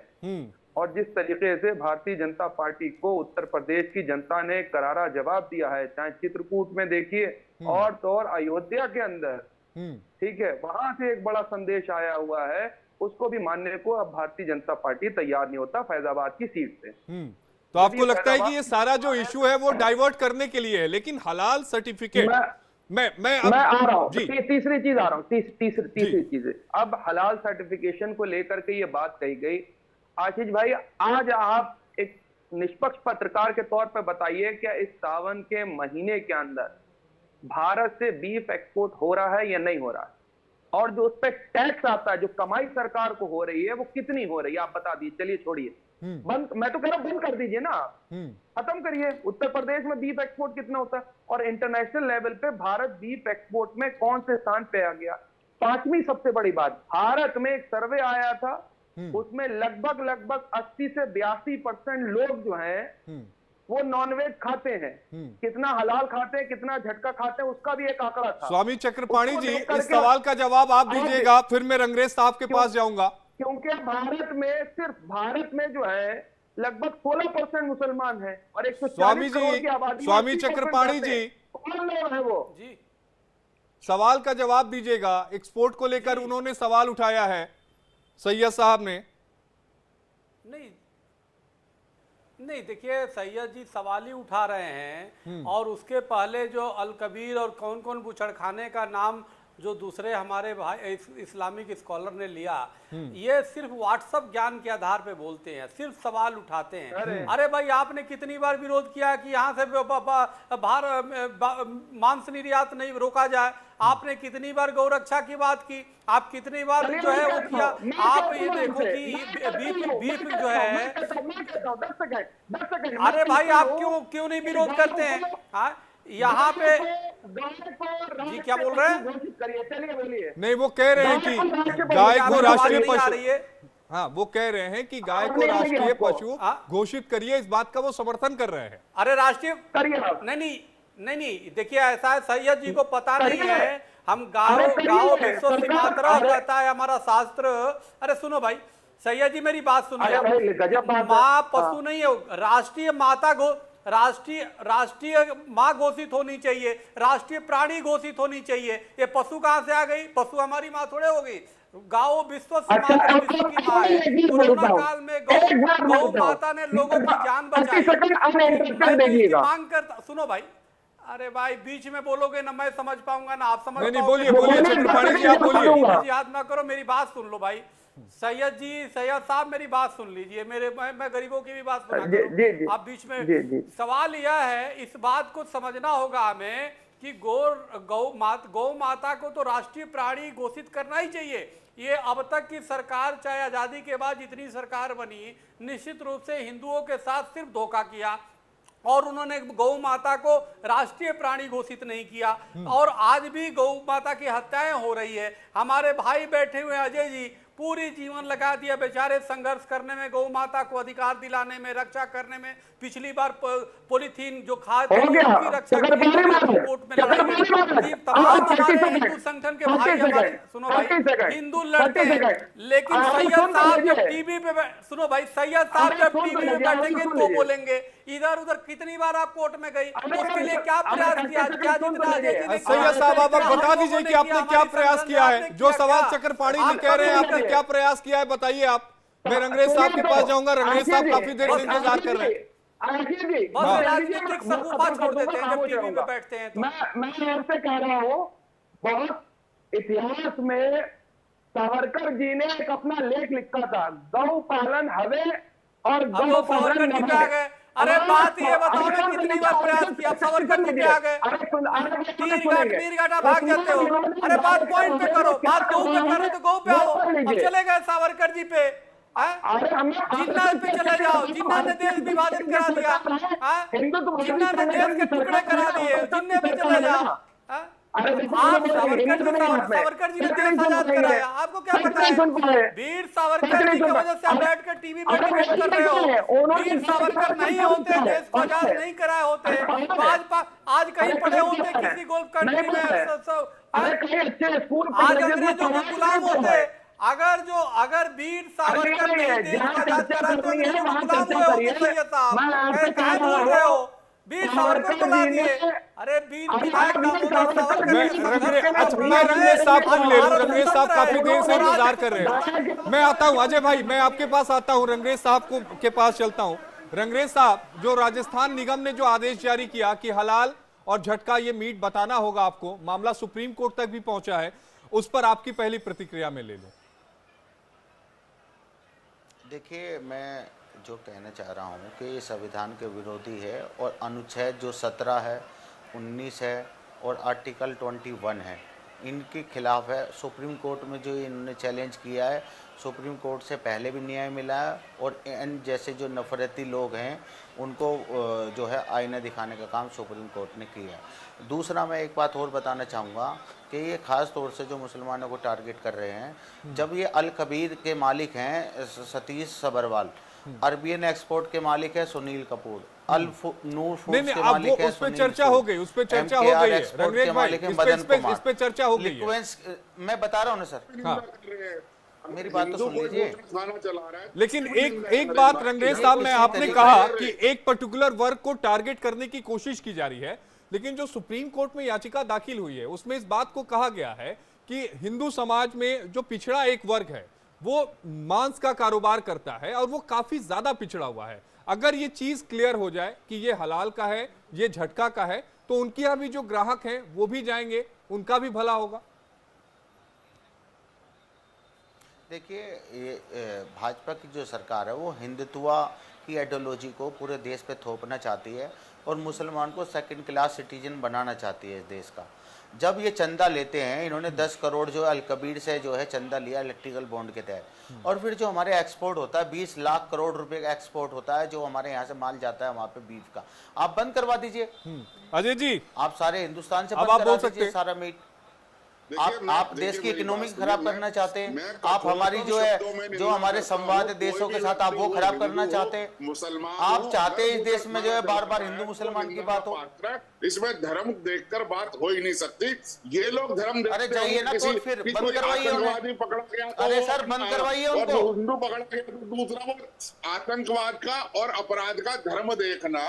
और जिस तरीके से भारतीय जनता पार्टी को उत्तर प्रदेश की जनता ने करारा जवाब दिया है, चाहे चित्रकूट में देखिए और तो और अयोध्या के अंदर, ठीक है, वहां से एक बड़ा संदेश आया हुआ है, उसको भी मानने को अब भारतीय जनता पार्टी तैयार नहीं होता फैजाबाद की सीट से। तो आपको लगता है कि ये सारा जो इशू है वो डाइवर्ट करने के लिए है? लेकिन हलाल सर्टिफिकेट मैं आ रहा हूँ, तीसरी चीज आ रहा हूँ, तीसरी चीज, अब हलाल सर्टिफिकेशन को लेकर के ये बात कही गई। आशीष भाई, आज आप एक निष्पक्ष पत्रकार के तौर पर बताइए, क्या इस सावन के महीने के अंदर भारत से बीफ एक्सपोर्ट हो रहा है या नहीं हो रहा है? और जो उस पर टैक्स आता है, जो कमाई सरकार को हो रही है, वो कितनी हो रही है आप बता दीजिए। चलिए छोड़िए, बंद, मैं तो कह रहा हूं बंद कर दीजिए ना, खत्म करिए। उत्तर प्रदेश में बीफ एक्सपोर्ट कितना होता है, और इंटरनेशनल लेवल पे भारत बीफ एक्सपोर्ट में कौन से स्थान पे आ गया? 5वीं सबसे बड़ी बात, भारत में एक सर्वे आया था, उसमें लगभग 80 से 82% लोग जो हैं वो नॉनवेज खाते हैं। कितना हलाल खाते हैं, कितना झटका खाते हैं, उसका भी एक आंकड़ा था। स्वामी चक्रपाणी जी, इस सवाल का जवाब आप दीजिएगा, फिर मैं रंगरेज साहब के पास जाऊंगा। क्योंकि भारत में, सिर्फ भारत में जो है लगभग 16% मुसलमान हैं और 140 करोड़ की आबादी। स्वामी चक्रपाणी जी, कौन लोग हैं वो? जी, सवाल का जवाब दीजिएगा। एक्सपोर्ट को लेकर उन्होंने सवाल उठाया है सैयद साहब ने। नहीं देखिए, सैयद जी सवाल ही उठा रहे हैं, और उसके पहले जो अल कबीर और कौन कौन बुचड़खाने का नाम जो दूसरे हमारे भाई इस्लामिक स्कॉलर ने लिया, ये सिर्फ व्हाट्सएप ज्ञान के आधार पे बोलते हैं, सिर्फ सवाल उठाते हैं। अरे भाई, आपने कितनी बार विरोध किया कि यहाँ से मांस निर्यात नहीं रोका जाए? आपने कितनी बार गौरक्षा की बात की? आप कितनी बार जो है वो किया? आप ये देखो कि बीफ जो है, अरे भाई आप क्यों नहीं विरोध करते हैं? यहाँ पे जी क्या बोल रहे हैं? नहीं, वो कह रहे हैं कि गाय को राष्ट्रीय पशु, हाँ वो कह रहे हैं कि गाय को राष्ट्रीय पशु घोषित करिए, इस बात का वो समर्थन कर रहे हैं। अरे राष्ट्रीय नहीं, देखिए ऐसा है, सैयद जी को पता नहीं है, हम गाँव विश्व सीमांतरा कहता है हमारा शास्त्र। अरे सुनो भाई, सैयद जी मेरी बात अरे भाई, गजब बात है। माँ पशु नहीं है, राष्ट्रीय माता राष्ट्रीय माँ घोषित होनी चाहिए, राष्ट्रीय प्राणी घोषित होनी चाहिए। ये पशु कहाँ से आ गई? पशु हमारी माँ थोड़े होगी। गाँव विश्व की माँ है, विश्व की माँ है। कोरोना काल में गौ माता ने लोगों की जान बचाई। मांग करता, सुनो भाई, अरे भाई बीच में बोलोगे ना मैं समझ पाऊंगा ना आप समझ नहीं, बोलिए चक्रपाणी जी, आप बोलिए। याद ना करो, मेरी बात सुन लो भाई। सैयद साहब मेरी बात सुन लीजिए, मैं गरीबों की भी बात सुना करूं। आप बीच में सवाल यह है, इस बात को समझना होगा हमें कि गौ माता को तो राष्ट्रीय प्राणी घोषित करना ही चाहिए। ये अब तक की सरकार, चाहे आजादी के बाद जितनी सरकार बनी, निश्चित रूप से हिंदुओं के साथ सिर्फ धोखा किया और उन्होंने गौ माता को राष्ट्रीय प्राणी घोषित नहीं किया। और आज भी गौ माता की हत्याएं हो रही है। हमारे भाई बैठे हुए अजय जी पूरी जीवन लगा दिया बेचारे संघर्ष करने में, गौ माता को अधिकार दिलाने में, रक्षा करने में। पिछली बार पॉलीथीन जो खाद की रक्षा कोर्ट में लड़ाई, तमाम हमारे हिंदू संगठन के भाई हमारे, सुनो भाई, हिंदू लड़ते हैं, लेकिन सैयद साहब जब टीवी पे, सुनो भाई, सैयद साहब जब टीवी पे बैठेंगे तो बोलेंगे। इधर उधर कितनी बार आप कोर्ट में गई, उसके लिए क्या प्रयास किया? क्या जितना सैयद साहब आप बता दीजिए कि आपने क्या प्रयास किया है? जो सवाल चक्रपाणी जी कह रहे हैं, आपने क्या प्रयास किया है बताइए आप। मैं रंगरेज साहब के पास जाऊंगा, रंगरेज साहब काफी देर से इंतजार कर रहे हैं। बस राजनीतिक समूह छोड़ देते हैं जब टीवी पे बैठते हैं तो। मैं आपसे कह रहा हूँ, बहुत इतिहास में सावरकर जी ने एक अपना लेख लिखा था, गौ पालन हवे और गौ पालन नभे। अरे बात ये बताओ ना, कितनी बार प्रयास किया? सावरकर जी पे आ गए, तीर घाटा भाग जाते हो। अरे बात पॉइंट पे करो, बात गौ पे करो तो गौ पे आओ। अब चले गए सावरकर जी पे, जिन्ना पे चले जाओ, जिन्ना ने देश विभाजन करा दिया, जिन्ना ने देश के टुकड़े करा दिए, जिन्ने पे चले जाओ। सावरकर जी ने देश आजाद कराया, आपको क्या पता है? वीर सावरकर जी की वजह से आप बैठ कर टीवी पर डिबेट कर रहे हो। वीर सावरकर नहीं होते, देश को आजाद नहीं कराए होते तो आज कहीं पड़े होते किसी गोल्फ कंट्री में, आज अंग्रेजों को गुलाम होते। अगर वीर सावरकर ने देश को आजाद करा तो अंग्रेजों को गुलाम हुए होते। सैयद साहब क्या बोल रहे हो? वीर सावरकर को ला दिए। अरे वीर विधायक मैं रंगरेज साहब को ले लूं। रंगरेज साहब काफी देर से इंतजार कर रहे हैं। मैं आता हूं अजय भाई, मैं आपके पास आता हूं, रंगरेज साहब के पास चलता हूं। रंगरेज साहब, जो राजस्थान निगम ने जो आदेश जारी किया कि हलाल और झटका ये मीट बताना होगा आपको, मामला सुप्रीम कोर्ट तक भी पहुंचा है, उस पर आपकी पहली प्रतिक्रिया में ले लूं। देखिए, मैं जो कहना चाह रहा हूँ कि ये संविधान के विरोधी है और अनुच्छेद जो 17 है, 19 है और आर्टिकल 21 है, इनके खिलाफ है। सुप्रीम कोर्ट में जो इन्होंने चैलेंज किया है, सुप्रीम कोर्ट से पहले भी न्याय मिला है और इन जैसे जो नफरती लोग हैं उनको जो है आईना दिखाने का काम सुप्रीम कोर्ट ने किया है। दूसरा, मैं एक बात और बताना चाहूँगा कि ये ख़ास तौर से जो मुसलमानों को टारगेट कर रहे हैं, जब ये अल कबीर के मालिक हैं सतीश सबरवाल, अरबियन एक्सपोर्ट के मालिक है सुनील कपूर, नूर फूड्स के मालिक है, उस पे चर्चा हो गई, उस पे चर्चा हो गई है रंगरेज भाई, इस पे चर्चा हो गई है। मैं बता रहा हूँ ना सर, हाँ, मेरी बात तो सुन लीजिए। लेकिन एक बात रंगरेज साहब में आपने कहा कि एक पर्टिकुलर वर्ग को टारगेट करने की कोशिश की जा रही है, लेकिन जो सुप्रीम कोर्ट में याचिका दाखिल हुई है उसमें इस बात को कहा गया है कि हिंदू समाज में जो पिछड़ा एक वर्ग है वो मांस का कारोबार करता है और वो काफी ज्यादा पिछड़ा हुआ है। अगर ये चीज क्लियर हो जाए कि ये हलाल का है, ये झटका का है, तो उनके यहाँ भी जो ग्राहक हैं वो भी जाएंगे, उनका भी भला होगा। देखिए, ये भाजपा की जो सरकार है वो हिंदुत्वा की आइडियोलॉजी को पूरे देश पे थोपना चाहती है और मुसलमान को सेकंड क्लास सिटीजन बनाना चाहती है इस देश का। जब ये चंदा लेते हैं, इन्होंने 10 करोड़ जो अल कबीर से जो है चंदा लिया इलेक्ट्रिकल बॉन्ड के तहत, और फिर जो हमारे एक्सपोर्ट होता है 20 लाख करोड़ रुपए का एक्सपोर्ट होता है जो हमारे यहाँ से माल जाता है वहाँ पे बीफ का, आप बंद करवा दीजिए। अजय जी, आप सारे हिंदुस्तान से बंद करवा दीजिए सारा मीट। आप देश की इकोनॉमी खराब करना चाहते हैं, आप हमारी जो है जो हमारे संवाद देशों के साथ आप वो खराब करना चाहते हैं। आप चाहते हैं इस देश में जो है बार बार हिंदू मुसलमान की बात हो। इसमें धर्म देखकर बात हो ही नहीं सकती। ये लोग धर्म अरे जाइए ना कोर्ट, फिर बंद करवाइए उन्हें। पकड़ गया अरे सर बंद करवाइए उनको। हिंदू पकड़ गया तो दूसरा वो आतंकवाद का और अपराध का धर्म देखना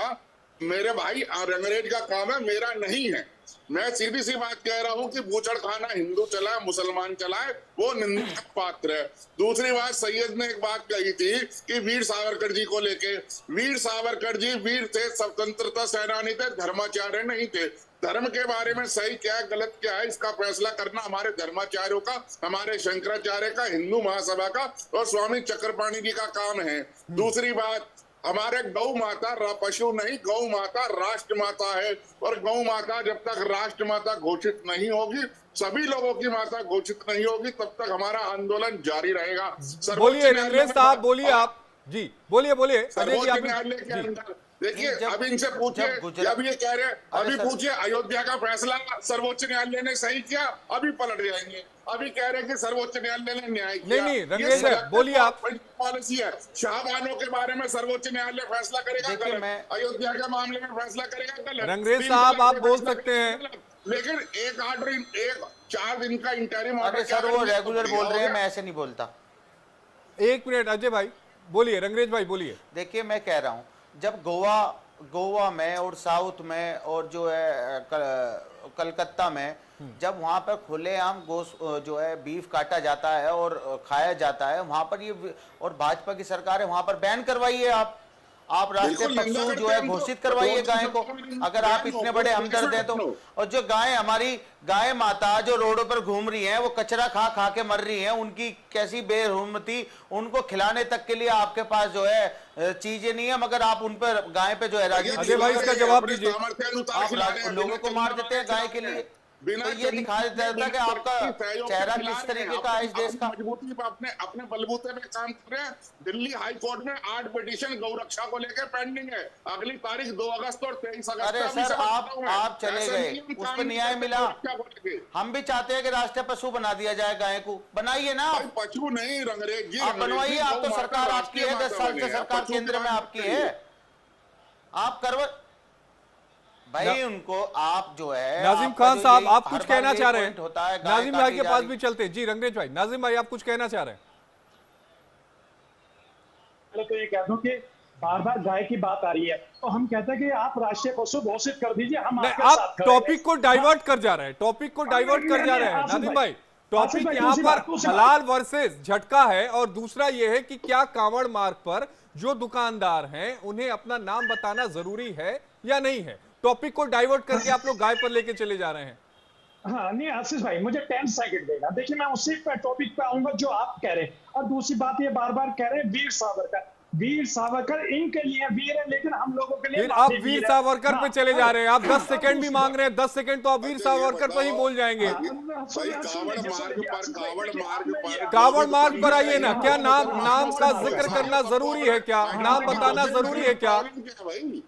मेरे भाई अंग्रेज का काम है, मेरा नहीं है। मैं सीधी सी बात कह रहा हूं कि बूचड़ खाना हिंदू चलाए मुसलमान चलाए वो निंदा पात्र है। दूसरी बात, सैयद ने एक बात कही थी कि वीर सावरकर जी को लेके, वीर सावरकर जी वीर थे, स्वतंत्रता सेनानी थे, धर्माचार्य नहीं थे। धर्म के बारे में सही क्या है गलत क्या है इसका फैसला करना हमारे धर्माचार्यों का, हमारे शंकराचार्य का, हिंदू महासभा का और स्वामी चक्रपाणी जी का काम है। दूसरी बात, हमारे गौ माता पशु नहीं, गौ माता राष्ट्र माता है और गौ माता जब तक राष्ट्र माता घोषित नहीं होगी, सभी लोगों की माता घोषित नहीं होगी, तब तक हमारा आंदोलन जारी रहेगा। बोलिए अंग्रेज साहब, बोलिए आप जी, बोलिए सर्वोच्च न्यायालय के अंदर देखिए, अब इनसे पूछिए, अब ये कह रहे हैं, अभी पूछिए अयोध्या का फैसला सर्वोच्च न्यायालय ने सही किया, अभी पलट जाएंगे। अभी कह रहे हैं कि सर्वोच्च न्यायालय ने न्याय किया। नहीं रंगरेज साहब बोलिए आप। पॉलिसी है, शाहबानों के बारे में सर्वोच्च न्यायालय फैसला करेगा कल, अयोध्या के मामले में फैसला करेगा कल। रंगरेज साहब आप बोल सकते हैं, लेकिन एक 4 दिन का इंटरिम ऑर्डर। सर वो रेगुलर बोल रहे हैं, मैं ऐसे नहीं बोलता। एक मिनट अजय भाई बोलिए, रंगरेज भाई बोलिए। देखिए मैं कह रहा हूँ, जब गोवा में और साउथ में और जो है कलकत्ता में जब वहां पर खुलेआम गोश्त जो है बीफ काटा जाता है और खाया जाता है, वहां पर ये और भाजपा की सरकार है, वहां पर बैन करवाइए आप राष्ट्रीय पशु जो है घोषित करवाइए गाय को, अगर आप इतने बड़े हमदर्द हैं तो। और जो गाय हमारी गाय माता जो रोडों पर घूम रही हैं, वो कचरा खा खा के मर रही हैं, उनकी कैसी बेरहमती, उनको खिलाने तक के लिए आपके पास जो है चीजें नहीं है, मगर आप उन पर गाय पे जो है राजनीति भाई इसका जवाब दीजिए। आप लोगों को मार देते हैं गाय के लिए, तो ये दिखा देता है कि आपका चेहरा किस तरीके का है इस देश का। मजबूती अपने बलबूते पे काम कर रहे हैं। दिल्ली हाई कोर्ट में 8 पिटीशन गौरक्षा को लेकर पेंडिंग है, अगली तारीख 2 अगस्त और 23 अगस्त। अरे सर आप चले गए, उस पर न्याय मिला। हम भी चाहते हैं कि राष्ट्रीय पशु बना दिया जाए गाय को, बनाइए ना। पशु नहीं रंगरेज जी, आप बनवाइए, आप तो सरकार आपकी है, 10 साल से सरकार केंद्र में आपकी है, आप करवा भाई उनको। आप जो है नाजिम खान साहब आप कुछ कहना चाह रहे हैं, नाजिम भाई के पास भी चलते हैं जी। रंगरेज भाई, नाजिम भाई आप कुछ कहना चाह रहे हैं? तो ये कह दूं कि बार बार गाय की बात आ रही है, तो हम कहते हैं कि आप राष्ट्रीय पशु घोषित कर दीजिए, हम आपके साथ आप टॉपिक को डाइवर्ट कर जा रहे हैं, टॉपिक को डाइवर्ट कर जा रहे हैं नाजिम भाई। टॉपिक यहाँ पर हलाल वर्सेस झटका है और दूसरा ये है कि क्या कांवड़ मार्ग पर जो दुकानदार हैं उन्हें अपना नाम बताना जरूरी है या नहीं है। टॉपिक को डाइवर्ट करके आप लोग गाय पर लेके चले जा रहे हैं। हाँ नहीं आशीष भाई, मुझे 10 सेकंड देना। देखिए मैं उसी टॉपिक पे आऊंगा जो आप कह रहे हैं। और दूसरी बात ये बार बार कह रहे हैं वीर सावरकर इनके लिए वीर है, लेकिन हम लोगों के लिए आप वीर सावरकर पे चले जा रहे हैं। आप 10 सेकंड भी मांग रहे हैं, 10 सेकंड तो आप वीर सावरकर पर ही बोल जाएंगे। कांवड़ मार्ग पर आइए ना, क्या नाम का जिक्र करना जरूरी है, क्या नाम बताना जरूरी है क्या?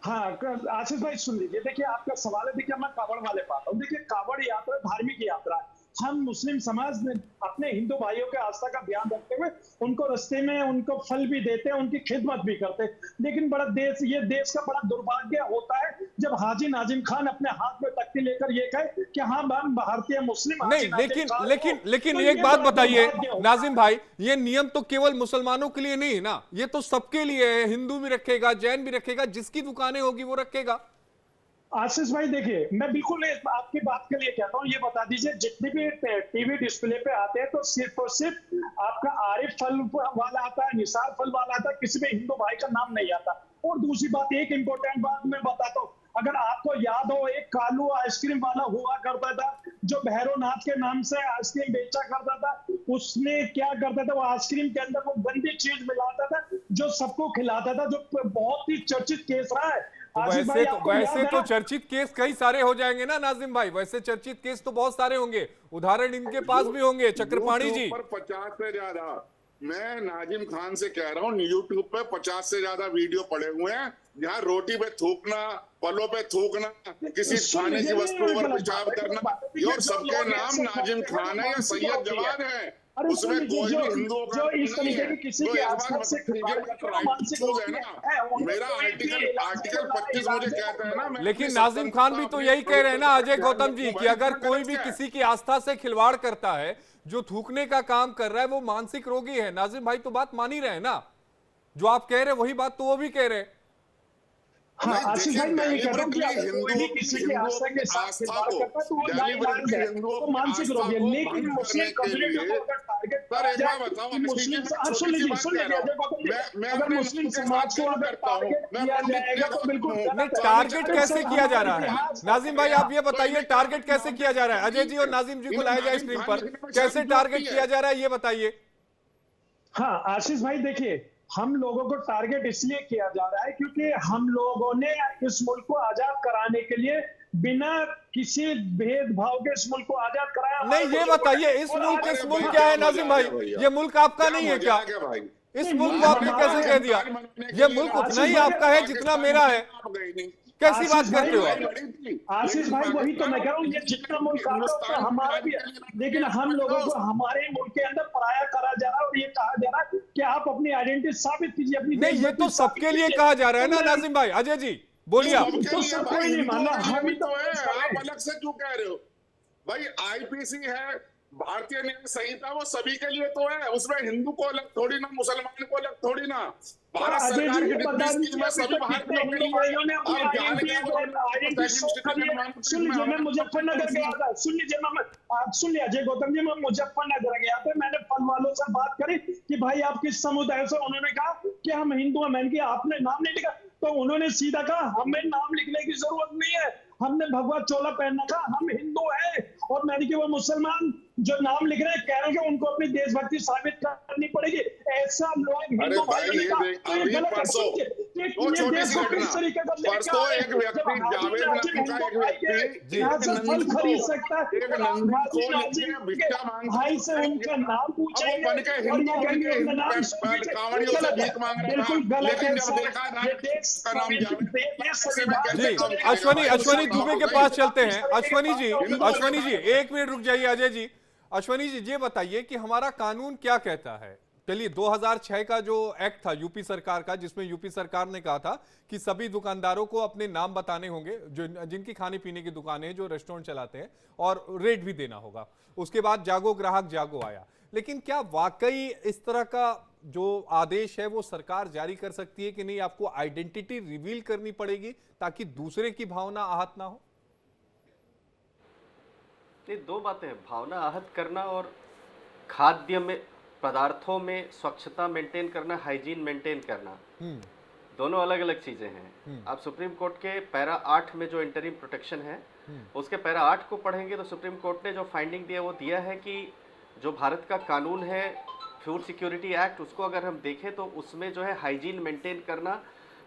हाँ आशीष भाई सुन लीजिए, देखिए आपका सवाल है, देखिए मैं कांवड़ वाले पाता हूँ। देखिए कांवड़ यात्रा धार्मिक यात्रा है, हम मुस्लिम समाज में अपने हिंदू भाइयों के आस्था का ध्यान रखते हुए उनको रास्ते में उनको फल भी देते हैं, उनकी खिदमत भी करते हैं। लेकिन ये देश का बड़ा दुर्भाग्य होता है जब हाजी नाजिम खान अपने हाथ में तख्ती लेकर ये कहे कि हाँ हम भारतीय मुस्लिम नहीं। लेकिन एक बात बताइए नाजिम भाई, ये नियम तो केवल मुसलमानों के लिए नहीं है ना, ये तो सबके लिए है। हिंदू भी रखेगा, जैन भी रखेगा, जिसकी दुकानें होगी वो रखेगा। आशीष भाई देखिए, मैं बिल्कुल आपकी बात के लिए कहता हूँ, ये बता दीजिए जितने भी टीवी डिस्प्ले पे आते हैं तो सिर्फ और सिर्फ आपका आरिफ फल वाला आता है, निसार फल वाला आता है, किसी में हिंदू भाई का नाम नहीं आता। और दूसरी बात, एक इंपॉर्टेंट बात मैं बताता हूँ, अगर आपको याद हो एक कालू आइसक्रीम वाला हुआ करता था जो भैरवनाथ के नाम से आइसक्रीम बेचा करता था। उसने क्या करता था, वो आइसक्रीम के अंदर वो गंदी चीज मिलाता था जो सबको खिलाता था, जो बहुत ही चर्चित केस रहा है। वैसे तो चर्चित केस कई सारे हो जाएंगे ना नाजिम भाई, वैसे चर्चित केस तो बहुत सारे होंगे, उदाहरण इनके पास भी होंगे। चक्रपाणी जी 50 से ज्यादा मैं नाजिम खान से कह रहा हूँ, यूट्यूब पे 50 से ज्यादा वीडियो पड़े हुए हैं जहाँ रोटी पे थूकना, फलों पे थूकना, किसी खाने की वस्तु पर पेशाब करना, और सबके नाम नाजिम खान है या सैयद जवाद है। उसमें कोई भी हिंदुओं का नहीं है। तो इस बार है ना, मेरा आर्टिकल 25 मुझे कहता है ना। लेकिन नाजिम खान भी तो यही कह रहे हैं ना अजय गौतम जी कि अगर कोई भी किसी की आस्था से खिलवाड़ करता है, जो थूकने का काम कर रहा है, वो मानसिक रोगी है। नाजिम भाई तो बात मान ही रहे हैं ना, जो आप कह रहे हैं वही बात तो वो भी कह रहे हैं। हाँ, आशीष भाई मैं ये कह रहा हूँ कि अगर कोई भी किसी की आस्था के साथ खिलवाड़ करता है तो वो नाईमान है, तो मानसिक रोगी है। लेकिन मुस्लिम कम्युनिटी को अगर टारगेट किया जाए, मुस्लिम सुन लीजिए अगर मुस्लिम समाज को अगर टारगेट किया जाएगा तो बिल्कुल टारगेट कैसे किया जा रहा है? नाजिम भाई आप ये बताइए, टारगेट कैसे किया जा रहा है? अजय जी और नाजिम जी को लाया जाए स्क्रीन पर, कैसे टारगेट किया जा रहा है ये बताइए। हाँ आशीष भाई देखिए, हम लोगों को टारगेट इसलिए किया जा रहा है क्योंकि हम लोगों ने इस मुल्क को आजाद कराने के लिए बिना किसी भेदभाव के इस मुल्क को आजाद कराया। नहीं ये बताइए, इस मुल्क क्या है नाजिम भाई? ये मुल्क आपका नहीं है क्या? इस मुल्क को आपने कैसे कह दिया? ये मुल्क उतना ही आपका है जितना मेरा है। कैसी बात करते हो आशीष भाई? वही तो मैं कह रहा हूँ, ये जितना मुल्क आपका हमारा भी है, लेकिन हम लोगों को हमारे मुल्क के अंदर पराया करा जा रहा है और ये कहा जा रहा है कि आप अपनी आइडेंटिटी साबित कीजिए अपनी। नहीं ये तो सबके लिए कहा जा रहा है ना नाजिम भाई। अजय जी बोलिए आप। तो सब कोई नहीं मानना, हम ही तो है। आप अलग से क्यों कह रहे हो भाई? आईपीसी है, भारतीय न्याय संहिता, वो सभी के लिए तो है। उसमें हिंदू को अलग थोड़ी ना, मुसलमान को अलग थोड़ी ना। भारत सरकार की सभी भारतीयों के लिए। सुन लीजिए, मैं मुजफ्फरनगर गया था। सुन लीजिए, आप सुन लिया अजय गौतम जी, मैं मुजफ्फरनगर गया था। मैंने फल वालों से बात करी कि भाई आप किस समुदाय से? उन्होंने कहा कि हम हिंदू हैं। मैंने कहा आपने नाम नहीं लिखा? तो उन्होंने सीधा कहा हमें नाम लिखने की जरूरत नहीं है, हमने भगवा चोला पहनना था, हम हिंदू हैं। और मैंने कहा वो मुसलमान जो नाम लिख रहे हैं कह रहे हैं कि उनको अपनी देशभक्ति साबित करनी पड़ेगी। ऐसा लोग हिंदू भाइयों ने कहा तो ये गलत है। परसों एक व्यक्ति जावेद नाम का एक व्यक्ति फल खरीद सकता है, भाई से उनका नाम पूछेंगे और ये कहेंगे उनका नाम बिल्कुल गलत है। अश्वनी दुबे के पास चलते हैं। अश्वनी जी 1 मिनट रुक जाइए। अजय जी, अश्वनी जी ये बताइए कि हमारा कानून क्या कहता है? चलिए 2006 का जो एक्ट था यूपी सरकार का, जिसमें यूपी सरकार ने कहा था कि सभी दुकानदारों को अपने नाम बताने होंगे, जो जिनकी खाने पीने की दुकानें हैं, जो रेस्टोरेंट चलाते हैं, और रेट भी देना होगा। उसके बाद जागो ग्राहक जागो आया। लेकिन क्या वाकई इस तरह का जो आदेश है वो सरकार जारी कर सकती है कि नहीं, आपको आइडेंटिटी रिवील करनी पड़ेगी ताकि दूसरे की भावना आहत ना हो? ये दो बातें हैं, भावना आहत करना और खाद्य में पदार्थों में स्वच्छता मेंटेन करना, हाइजीन मेंटेन करना, दोनों अलग अलग चीजें हैं। आप सुप्रीम कोर्ट के पैरा 8 में जो इंटरिम प्रोटेक्शन है, उसके पैरा 8 को पढ़ेंगे तो सुप्रीम कोर्ट ने जो फाइंडिंग दिया वो दिया है कि जो भारत का कानून है फूड सिक्योरिटी एक्ट, उसको अगर हम देखें तो उसमें जो है हाइजीन मेंटेन करना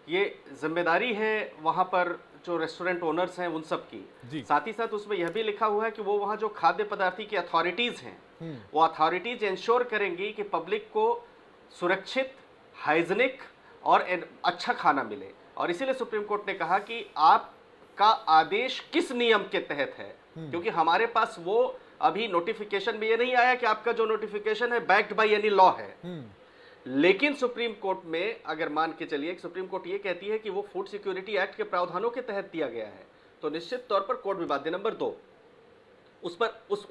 ये जिम्मेदारी है वहाँ पर जो रेस्टोरेंट ओनर्स हैं उन सब की। साथ ही साथ उसमें यह भी लिखा हुआ है कि वो वहाँ जो खाद्य पदार्थी की अथॉरिटीज हैं वो अथॉरिटीज इंश्योर करेंगी कि पब्लिक को सुरक्षित, हाइजीनिक और अच्छा खाना मिले। और इसीलिए सुप्रीम कोर्ट ने कहा कि आपका आदेश किस नियम के तहत है, क्योंकि हमारे पास वो अभी नोटिफिकेशन में ये नहीं आया कि आपका जो नोटिफिकेशन है बैक्ड बाय एनी लॉ है। लेकिन सुप्रीम कोर्ट में अगर मान के चलिए, सुप्रीम कोर्ट ये कहती है कि वो फूड सिक्योरिटी एक्ट के प्रावधानों के तहत दिया गया है, तो निश्चित तौर पर कोर्ट विवाद नंबर 2 उस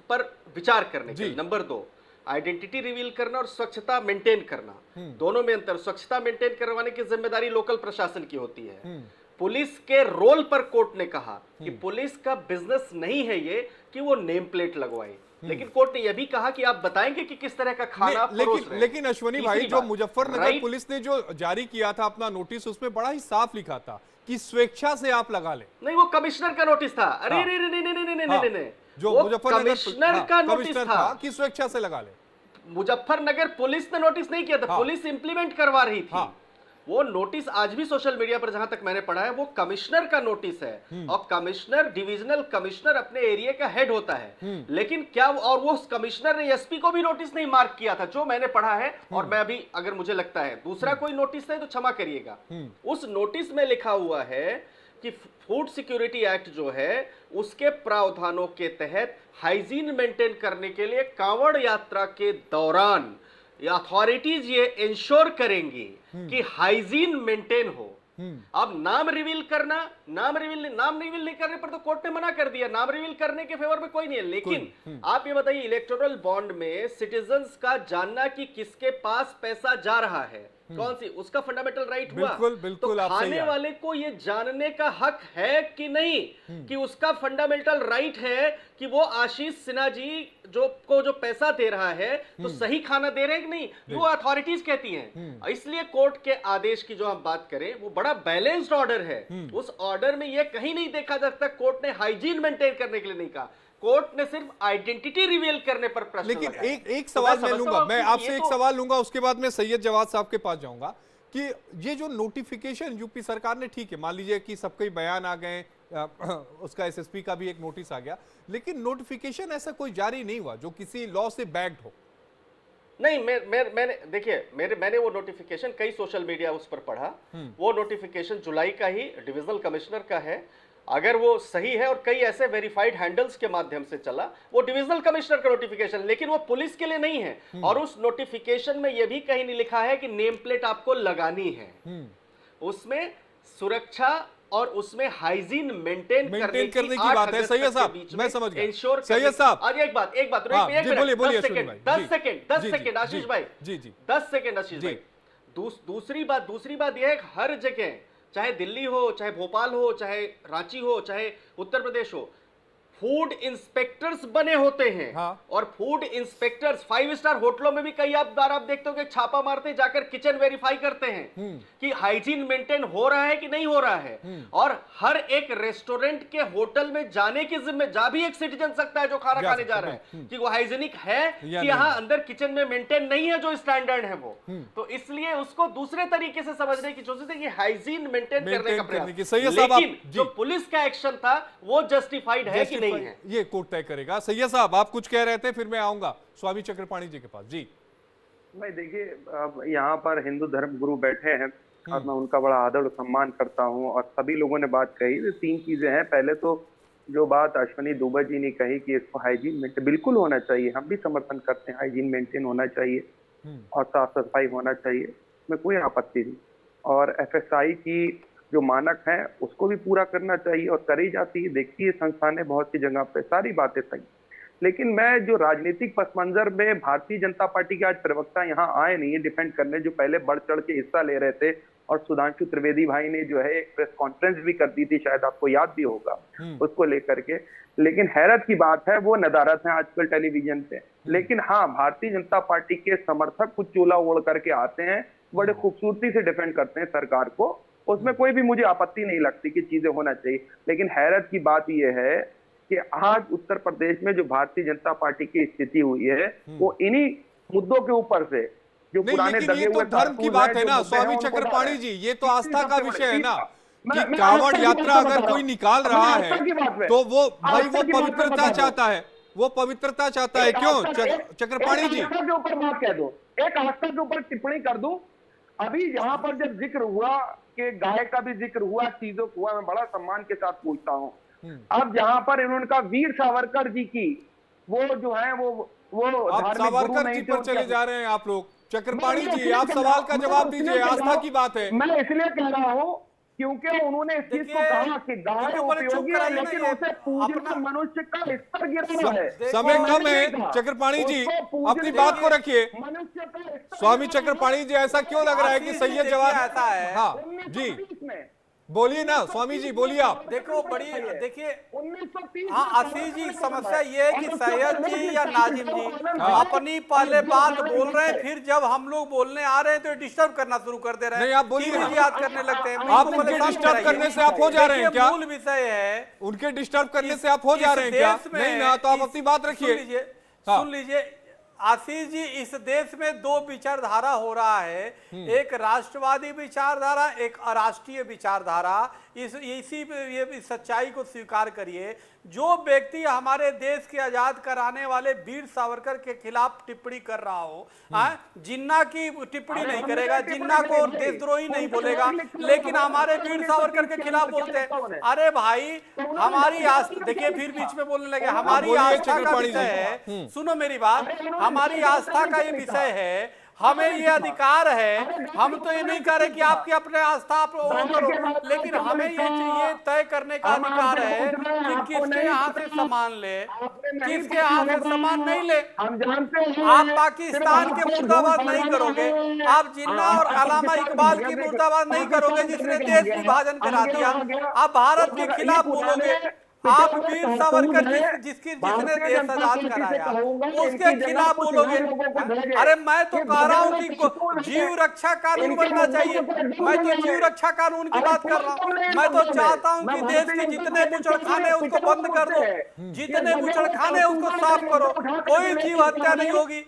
पर विचार करने के लिए। नंबर 2 आइडेंटिटी रिवील करना और स्वच्छता मेंटेन करना, दोनों में अंतर। स्वच्छता मेंटेन करवाने की जिम्मेदारी लोकल प्रशासन की होती है। पुलिस के रोल पर कोर्ट ने कहा कि पुलिस का बिजनेस नहीं है ये कि वो नेम प्लेट लगवाए, लेकिन कोर्ट ने यह भी कहा कि आप बताएंगे कि किस तरह का खाना लेकिन अश्वनी भाई, जो मुजफ्फरनगर पुलिस ने जो जारी किया था अपना नोटिस, उसमें बड़ा ही साफ लिखा था कि स्वेच्छा से आप लगा ले। नहीं, वो कमिश्नर का नोटिस था। अरे नहीं, जो मुजफ्फरनगर कमिश्नर का नोटिस था कि स्वेच्छा से लगा ले। मुजफ्फरनगर पुलिस ने नोटिस नहीं किया था, पुलिस इंप्लीमेंट करवा रही थी। वो नोटिस आज भी सोशल मीडिया पर जहां तक मैंने पढ़ा है वो कमिश्नर का नोटिस है, और कमिश्नर डिविजनल कमिश्नर अपने एरिया का हेड होता है। लेकिन क्या और वो कमिश्नर ने एसपी को भी नोटिस नहीं मार्क किया था, जो मैंने पढ़ा है, और मैं अभी अगर मुझे लगता है दूसरा कोई नोटिस है तो क्षमा करिएगा। उस नोटिस में लिखा हुआ है कि फूड सिक्योरिटी एक्ट जो है उसके प्रावधानों के तहत हाइजीन मेंटेन करने के लिए कांवड़ यात्रा के दौरान अथॉरिटीज ये इंश्योर करेंगी कि हाइजीन मेंटेन हो। अब नाम रिवील नहीं करने पर तो कोर्ट ने मना कर दिया, नाम रिवील करने के फेवर में कोई नहीं है। लेकिन आप ये बताइए, इलेक्टोरल बॉन्ड में सिटीजन्स का जानना कि किसके पास पैसा जा रहा है, कौन सी, उसका फंडामेंटल राइट हुआ। बिल्कुल तो खाने वाले को ये जानने का हक है कि नहीं कि उसका फंडामेंटल राइट है कि वो आशीष सिन्हा जी जो पैसा दे रहा है तो सही खाना दे रहे हैं कि नहीं, वो अथॉरिटीज कहती हैं। इसलिए कोर्ट के आदेश की जो हम बात करें वो बड़ा बैलेंस्ड ऑर्डर है। उस ऑर्डर में ये कहीं नहीं देखा जा सकता कोर्ट ने हाइजीन मेंटेन करने के लिए नहीं कहा, कोर्ट ने सिर्फ आइडेंटिटी रिवील करने पर प्रश्न लेकिन लगाया। एक सवाल मैं लूंगा, मैं आपसे ये एक तो सवाल लूंगा, उसके बाद मैं सैयद जवाद साहब के पास जाऊंगा कि ये जो नोटिफिकेशन यूपी सरकार ने, ठीक है मान लीजिए कि सबके बयान आ गए, उसका एसएसपी का भी एक नोटिस आ गया, लेकिन नोटिफिकेशन ऐसा कोई जारी नहीं हुआ जो किसी लॉ से बैक्ड हो। नहीं, मैंने देखिए मैंने वो नोटिफिकेशन कई सोशल मीडिया उस पर पढ़ा, वो नोटिफिकेशन जुलाई का ही डिविजनल कमिश्नर का है, अगर वो सही है और कई ऐसे वेरीफाइड हैंडल्स के माध्यम से चला, वो डिविजनल कमिश्नर का नोटिफिकेशन, लेकिन वो पुलिस के लिए नहीं है। और उस नोटिफिकेशन में यह भी कहीं नहीं लिखा है कि नेम प्लेट आपको लगानी है, उसमें सुरक्षा और उसमें हाइजीन मेंटेन करने की बात है। सैयद साहब, मैं समझ गया। सैयद साहब, आज एक बात 10 सेकंड आशीष भाई, 10 सेकंड आशीष भाई। दूसरी बात यह है, हर जगह चाहे दिल्ली हो, चाहे भोपाल हो, चाहे रांची हो, चाहे उत्तर प्रदेश हो, फूड इंस्पेक्टर्स बने होते हैं। और फूड इंस्पेक्टर्स 5 स्टार होटलों में भी कई बार आप देखते हो कि छापा मारते जाकर किचन वेरीफाई करते हैं कि हाइजीन मेंटेन हो रहा है कि नहीं हो रहा है। और हर एक रेस्टोरेंट के होटल में जाने की जिम्मेदारी भी एक सिटीजन सकता है जो खाना खाने जा रहा है कि वो हाइजीनिक है कि यहाँ अंदर किचन में मेंटेन नहीं है जो स्टैंडर्ड है वो। तो इसलिए उसको दूसरे तरीके से समझने की कोशिश है कि हाइजीन मेंटेन करने का प्रयास, लेकिन जो पुलिस का एक्शन था वो जस्टिफाइड है कि नहीं है, ये कोर्ट तय करेगा। सैयद साहब, आप कुछ कह रहे थे, फिर मैं आऊंगा स्वामी चक्रपाणी जी के पास। जी भाई देखिए, यहाँ पर हिंदू धर्म गुरु बैठे हैं और मैं उनका बड़ा आदर और सम्मान करता हूँ, और सभी लोगों ने बात कही। तो 3 चीजें हैं। पहले तो जो बात अश्विनी दुबे जी ने कही कि इसको हाइजीन मेंटेन बिल्कुल होना चाहिए, हम भी समर्थन करते हैं, हाइजीन मेंटेन होना चाहिए और साफ सफाई होना चाहिए, इसमें कोई आपत्ति नहीं। और FSI की जो मानक है उसको भी पूरा करना चाहिए और करी जाती है। देखिए संस्था ने बहुत सी जगह पे सारी बातें सही, लेकिन मैं जो राजनीतिक पस मंजर में भारतीय जनता पार्टी के आज प्रवक्ता यहाँ आए नहीं है डिफेंड करने, जो पहले बढ़ चढ़ के हिस्सा ले रहे थे, और सुधांशु त्रिवेदी भाई ने जो है एक प्रेस कॉन्फ्रेंस भी कर दी थी, शायद आपको याद भी होगा उसको लेकर के। लेकिन हैरत की बात है वो नदारत है आजकल टेलीविजन पे। लेकिन हाँ, भारतीय जनता पार्टी के समर्थक कुछ चोला ओढ़ करके आते हैं, बड़े खूबसूरती से डिफेंड करते हैं सरकार को, उसमें कोई भी मुझे आपत्ति नहीं लगती कि चीजें होना चाहिए। लेकिन हैरत की बात यह है कि आज उत्तर प्रदेश में जो भारतीय जनता पार्टी की स्थिति हुई है वो इन्हीं मुद्दों के ऊपर से, जो पुराने दगे हुए धर्म की बात है ना स्वामी चक्रपाणी जी, ये तो आस्था का विषय है ना कि कांवड़ यात्रा अगर कोई निकाल रहा है तो वो भाई वो पवित्रता चाहता है, वो पवित्रता चाहता है। क्यों चक्रपाणी जी? के ऊपर बात कह दो, एक आस्था के ऊपर टिप्पणी कर दूं। अभी यहाँ पर जब जिक्र हुआ कि गाय का भी जिक्र हुआ, चीजों को हुआ, मैं बड़ा सम्मान के साथ पूछता हूँ। अब जहाँ पर इन्होंने कहा वीर सावरकर जी की, वो जो है वो सावरकर जी पर चले जा रहे हैं आप लोग। चक्रपाणी जी, आप सवाल का जवाब दीजिए, आस्था की बात है। मैं इसलिए कह रहा हूँ क्योंकि उन्होंने इस चीज को कहा कि गाय उपयोगी है, लेकिन उसे पूजना मनुष्य का स्तर गिरा है। समय कम है चक्रपाणी जी, अपनी बात को रखिए। स्वामी चक्रपाणी जी, ऐसा क्यों लग रहा है कि सैयद जवाब आता है? हाँ जी बोलिए ना स्वामी जी, बोलिए आप। देखो बड़ी देखिए, हाँ आशीष जी, समस्या ये है कि सैयद जी या नाजिम जी अपनी पहले बात बोल रहे हैं, फिर जब हम लोग बोलने आ रहे हैं तो डिस्टर्ब करना शुरू कर दे रहे हैं। नहीं, आप बोलिए, याद करने लगते हैं। आप उनके डिस्टर्ब करने से आप हो जा रहे हैं क्या? मूल विषय है, उनके डिस्टर्ब करने से आप हो जा रहे हैं क्या? नहीं ना, तो आप अपनी बात रखिए। सुन लीजिए, आशीष जी, इस देश में दो विचारधारा हो रहा है, एक राष्ट्रवादी विचारधारा, एक अराष्ट्रीय विचारधारा। इस सच्चाई को स्वीकार करिए। जो व्यक्ति हमारे देश के आजाद कराने वाले वीर सावरकर के खिलाफ टिप्पणी कर रहा हो, जिन्ना की टिप्पणी नहीं करेगा, जिन्ना को देशद्रोही नहीं बोलेगा, लेकिन हमारे वीर सावरकर के खिलाफ बोलते हैं। अरे भाई, हमारी आस्था, देखिए फिर बीच में बोलने लगे, हमारी आस्था का विषय है। सुनो मेरी बात, हमारी आस्था का ये विषय है, हमें ये अधिकार है। हम तो ये नहीं कह रहे कि आपकी अपने आस्था आप करो, लेकिन हमें ये तय करने का अधिकार है कि किसके यहाँ से सामान ले, किसके यहाँ से सामान नहीं ले। आप पाकिस्तान के मुर्दाबाद नहीं करोगे, आप जिन्ना और अलामा इकबाल की मुर्दाबाद नहीं करोगे जिसने देश विभाजन करा दिया। आप भारत के खिलाफ बोलोगे, आप वीर सावरकर जिसने देश आजाद कराया उसके खिलाफ बोलोगे। अरे मैं तो कह रहा हूँ कि जीव रक्षा कानून बनना चाहिए। मैं तो जीव रक्षा कानून की बात कर रहा हूँ। मैं तो चाहता हूँ कि देश के जितने बूचड़खाने उसको बंद कर दो, जितने बूचड़खाने उसको साफ करो। कोई जीव हत्या नहीं होगी,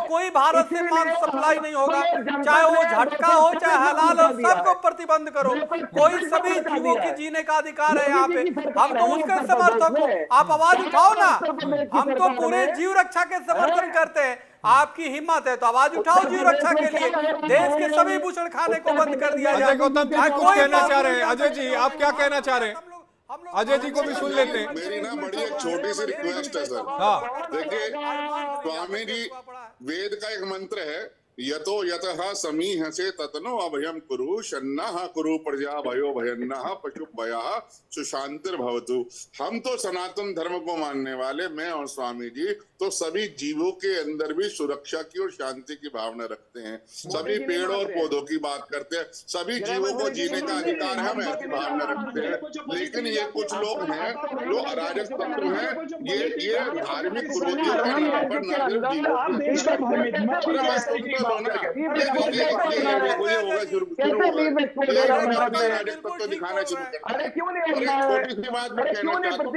कोई भारत से मांस सप्लाई नहीं होगा, चाहे वो झटका हो चाहे हलाल हो, सबको प्रतिबंध करो। कोई सभी जीवों के जीने का अधिकार है यहाँ पे। हम तो उसके समर्थक हो, आप आवाज उठाओ ना। हम तो पूरे जीव रक्षा के समर्थन करते हैं। आपकी हिम्मत है तो आवाज उठाओ जीव रक्षा के लिए। देश के सभी बूचड़खाने को बंद कर दिया जाए। अजय गौतम जी कुछ कहना चाह रहे हैं। अजय जी, आप क्या कहना चाह रहे हैं? अजय जी को भी सुन लेते हैं। मेरी ना बड़ी एक छोटी सी रिक्वेस्ट है सर। हाँ, देखिए, स्वामी जी, वेद का एक मंत्र है, यतो यतः समीह से ततनो अभयम कुरु शन्नः कुरु प्रजा भयो भयन्नः पशु भयः सुशांतिर्भवतु। हम तो सनातन धर्म को मानने वाले, मैं और स्वामी जी, तो सभी जीवों के अंदर भी सुरक्षा की और शांति की भावना रखते हैं। सभी पेड़ों और पौधों की बात करते हैं, सभी जीवों को जीने का अधिकार है, हम ऐसी भावना रखते हैं। लेकिन ये कुछ लोग हैं जो अराजक तत्व हैं, ये धार्मिक कुरीतियों के नाम पर ना सिर्फ जीवों दिखाना शुरू कर। छोटी सी बात मैं कहना चाहता हूँ,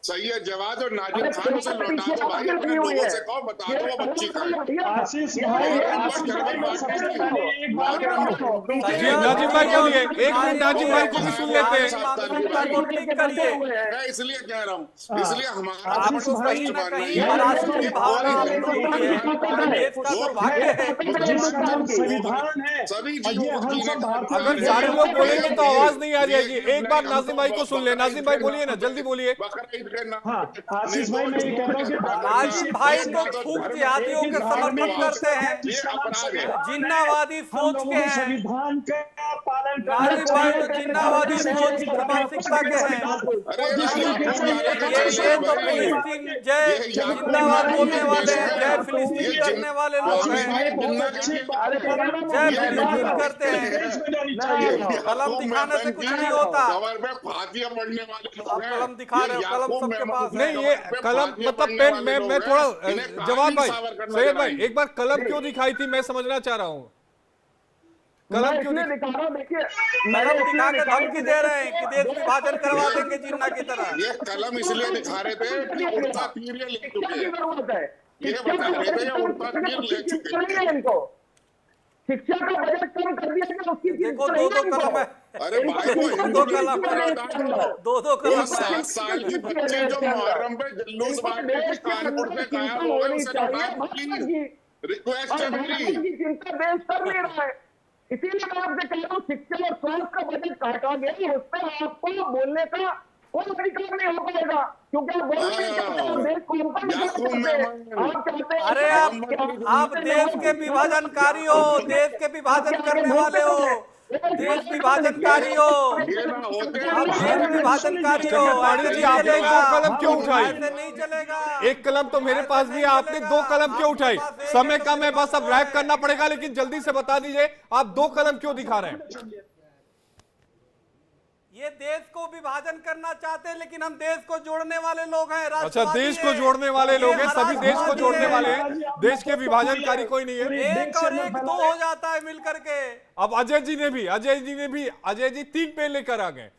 सैयद जवाद और नाजिम खान से लौटा दो भाई, अपने लोगों से कहो, बता दो वो बच्ची का है। नाजिम भाई बोलिए, एक मिनट नाजिम भाई को भी सुन लेते हैं। मैं इसलिए कह रहा हूँ, इसलिए हमारा सभी अगर सारे लोग बोलेंगे तो आवाज नहीं आ जाएगी। एक बार नाजिम भाई को सुन ले। नाजिम भाई बोलिए ना, जल्दी बोलिए। आशीष भाई, मैं ये कह रहा हूँ कि नाजिम भाई तो खूब जिहादियों के समर्थन करते हैं, जिन्नावादी सोच के हैं। संविधान का पालन नाजिम भाई तो जिन्नावादी सोच मानसिकता के हैं। ये तो फिलिस्तीन जय जिंदाबाद बोलने वाले हैं, जय फिलिस्तीन करने वाले लोग हैं, जय फिलिस्तीन करते हैं। कलम दिखाने से कुछ नहीं होता। आप कलम दिखा रहे हो, कलम सबके पास नहीं, ये कलम मतलब पेन। मैं थोड़ा जवाब भाई, सैयद भाई, एक बार कलम क्यों दिखाई थी मैं समझना चाह रहा हूँ। कलम क्यों दिखा रहा हूँ? देखिए, कलम दिखा के धमकी दे रहे हैं कि देश विभाजन करवा देंगे जिन्ना की तरह। ये कलम इसलिए दिखा रहे थे कि उड़ता तीर ले चुके हैं, ये बता रहे थे उड़ता तीर ले चुके हैं इनको। शिक्षा का बजट कम कर दिया कि उसकी देखो दो कलम है। अरे भाई, दो कलम, दो कलम। 7 साल की बच्ची जो मुहर्रम पे जुलूस बांट के कानपुर से गायब हो गए, उसे बताओ प्लीज, रिक्वेस्ट है मेरी। चिंता देश कर नहीं रहा है, इसीलिए मैं आपसे कह रहा हूँ शिक्षा और स्वास्थ्य का बजट काटा गया, उस पर आपको बोलने का कोई अधिकार नहीं हो पाएगा, क्योंकि आप बोल नहीं सकते देश को। अरे आप देश के विभाजनकारी हो, देश के विभाजन करने वाले हो, देश विभाजनकारी हो, आप देश विभाजनकारी हो। जी, आपने दो कलम क्यों उठाई? ऐसे नहीं चलेगा। एक कलम तो मेरे पास भी है, आपने दो कलम क्यों उठाई? समय कम है, बस अब रैप करना पड़ेगा, लेकिन जल्दी से बता दीजिए आप दो कलम क्यों दिखा रहे हैं? ये देश को विभाजन करना चाहते हैं, लेकिन हम देश को जोड़ने वाले लोग हैं। अच्छा, देश को जोड़ने वाले लोग हैं, सभी देश को जोड़ने वाले हैं, देश के विभाजनकारी कोई नहीं है। एक और एक दो हो जाता है मिल करके। अब अजय जी 3 पे लेकर आ गए।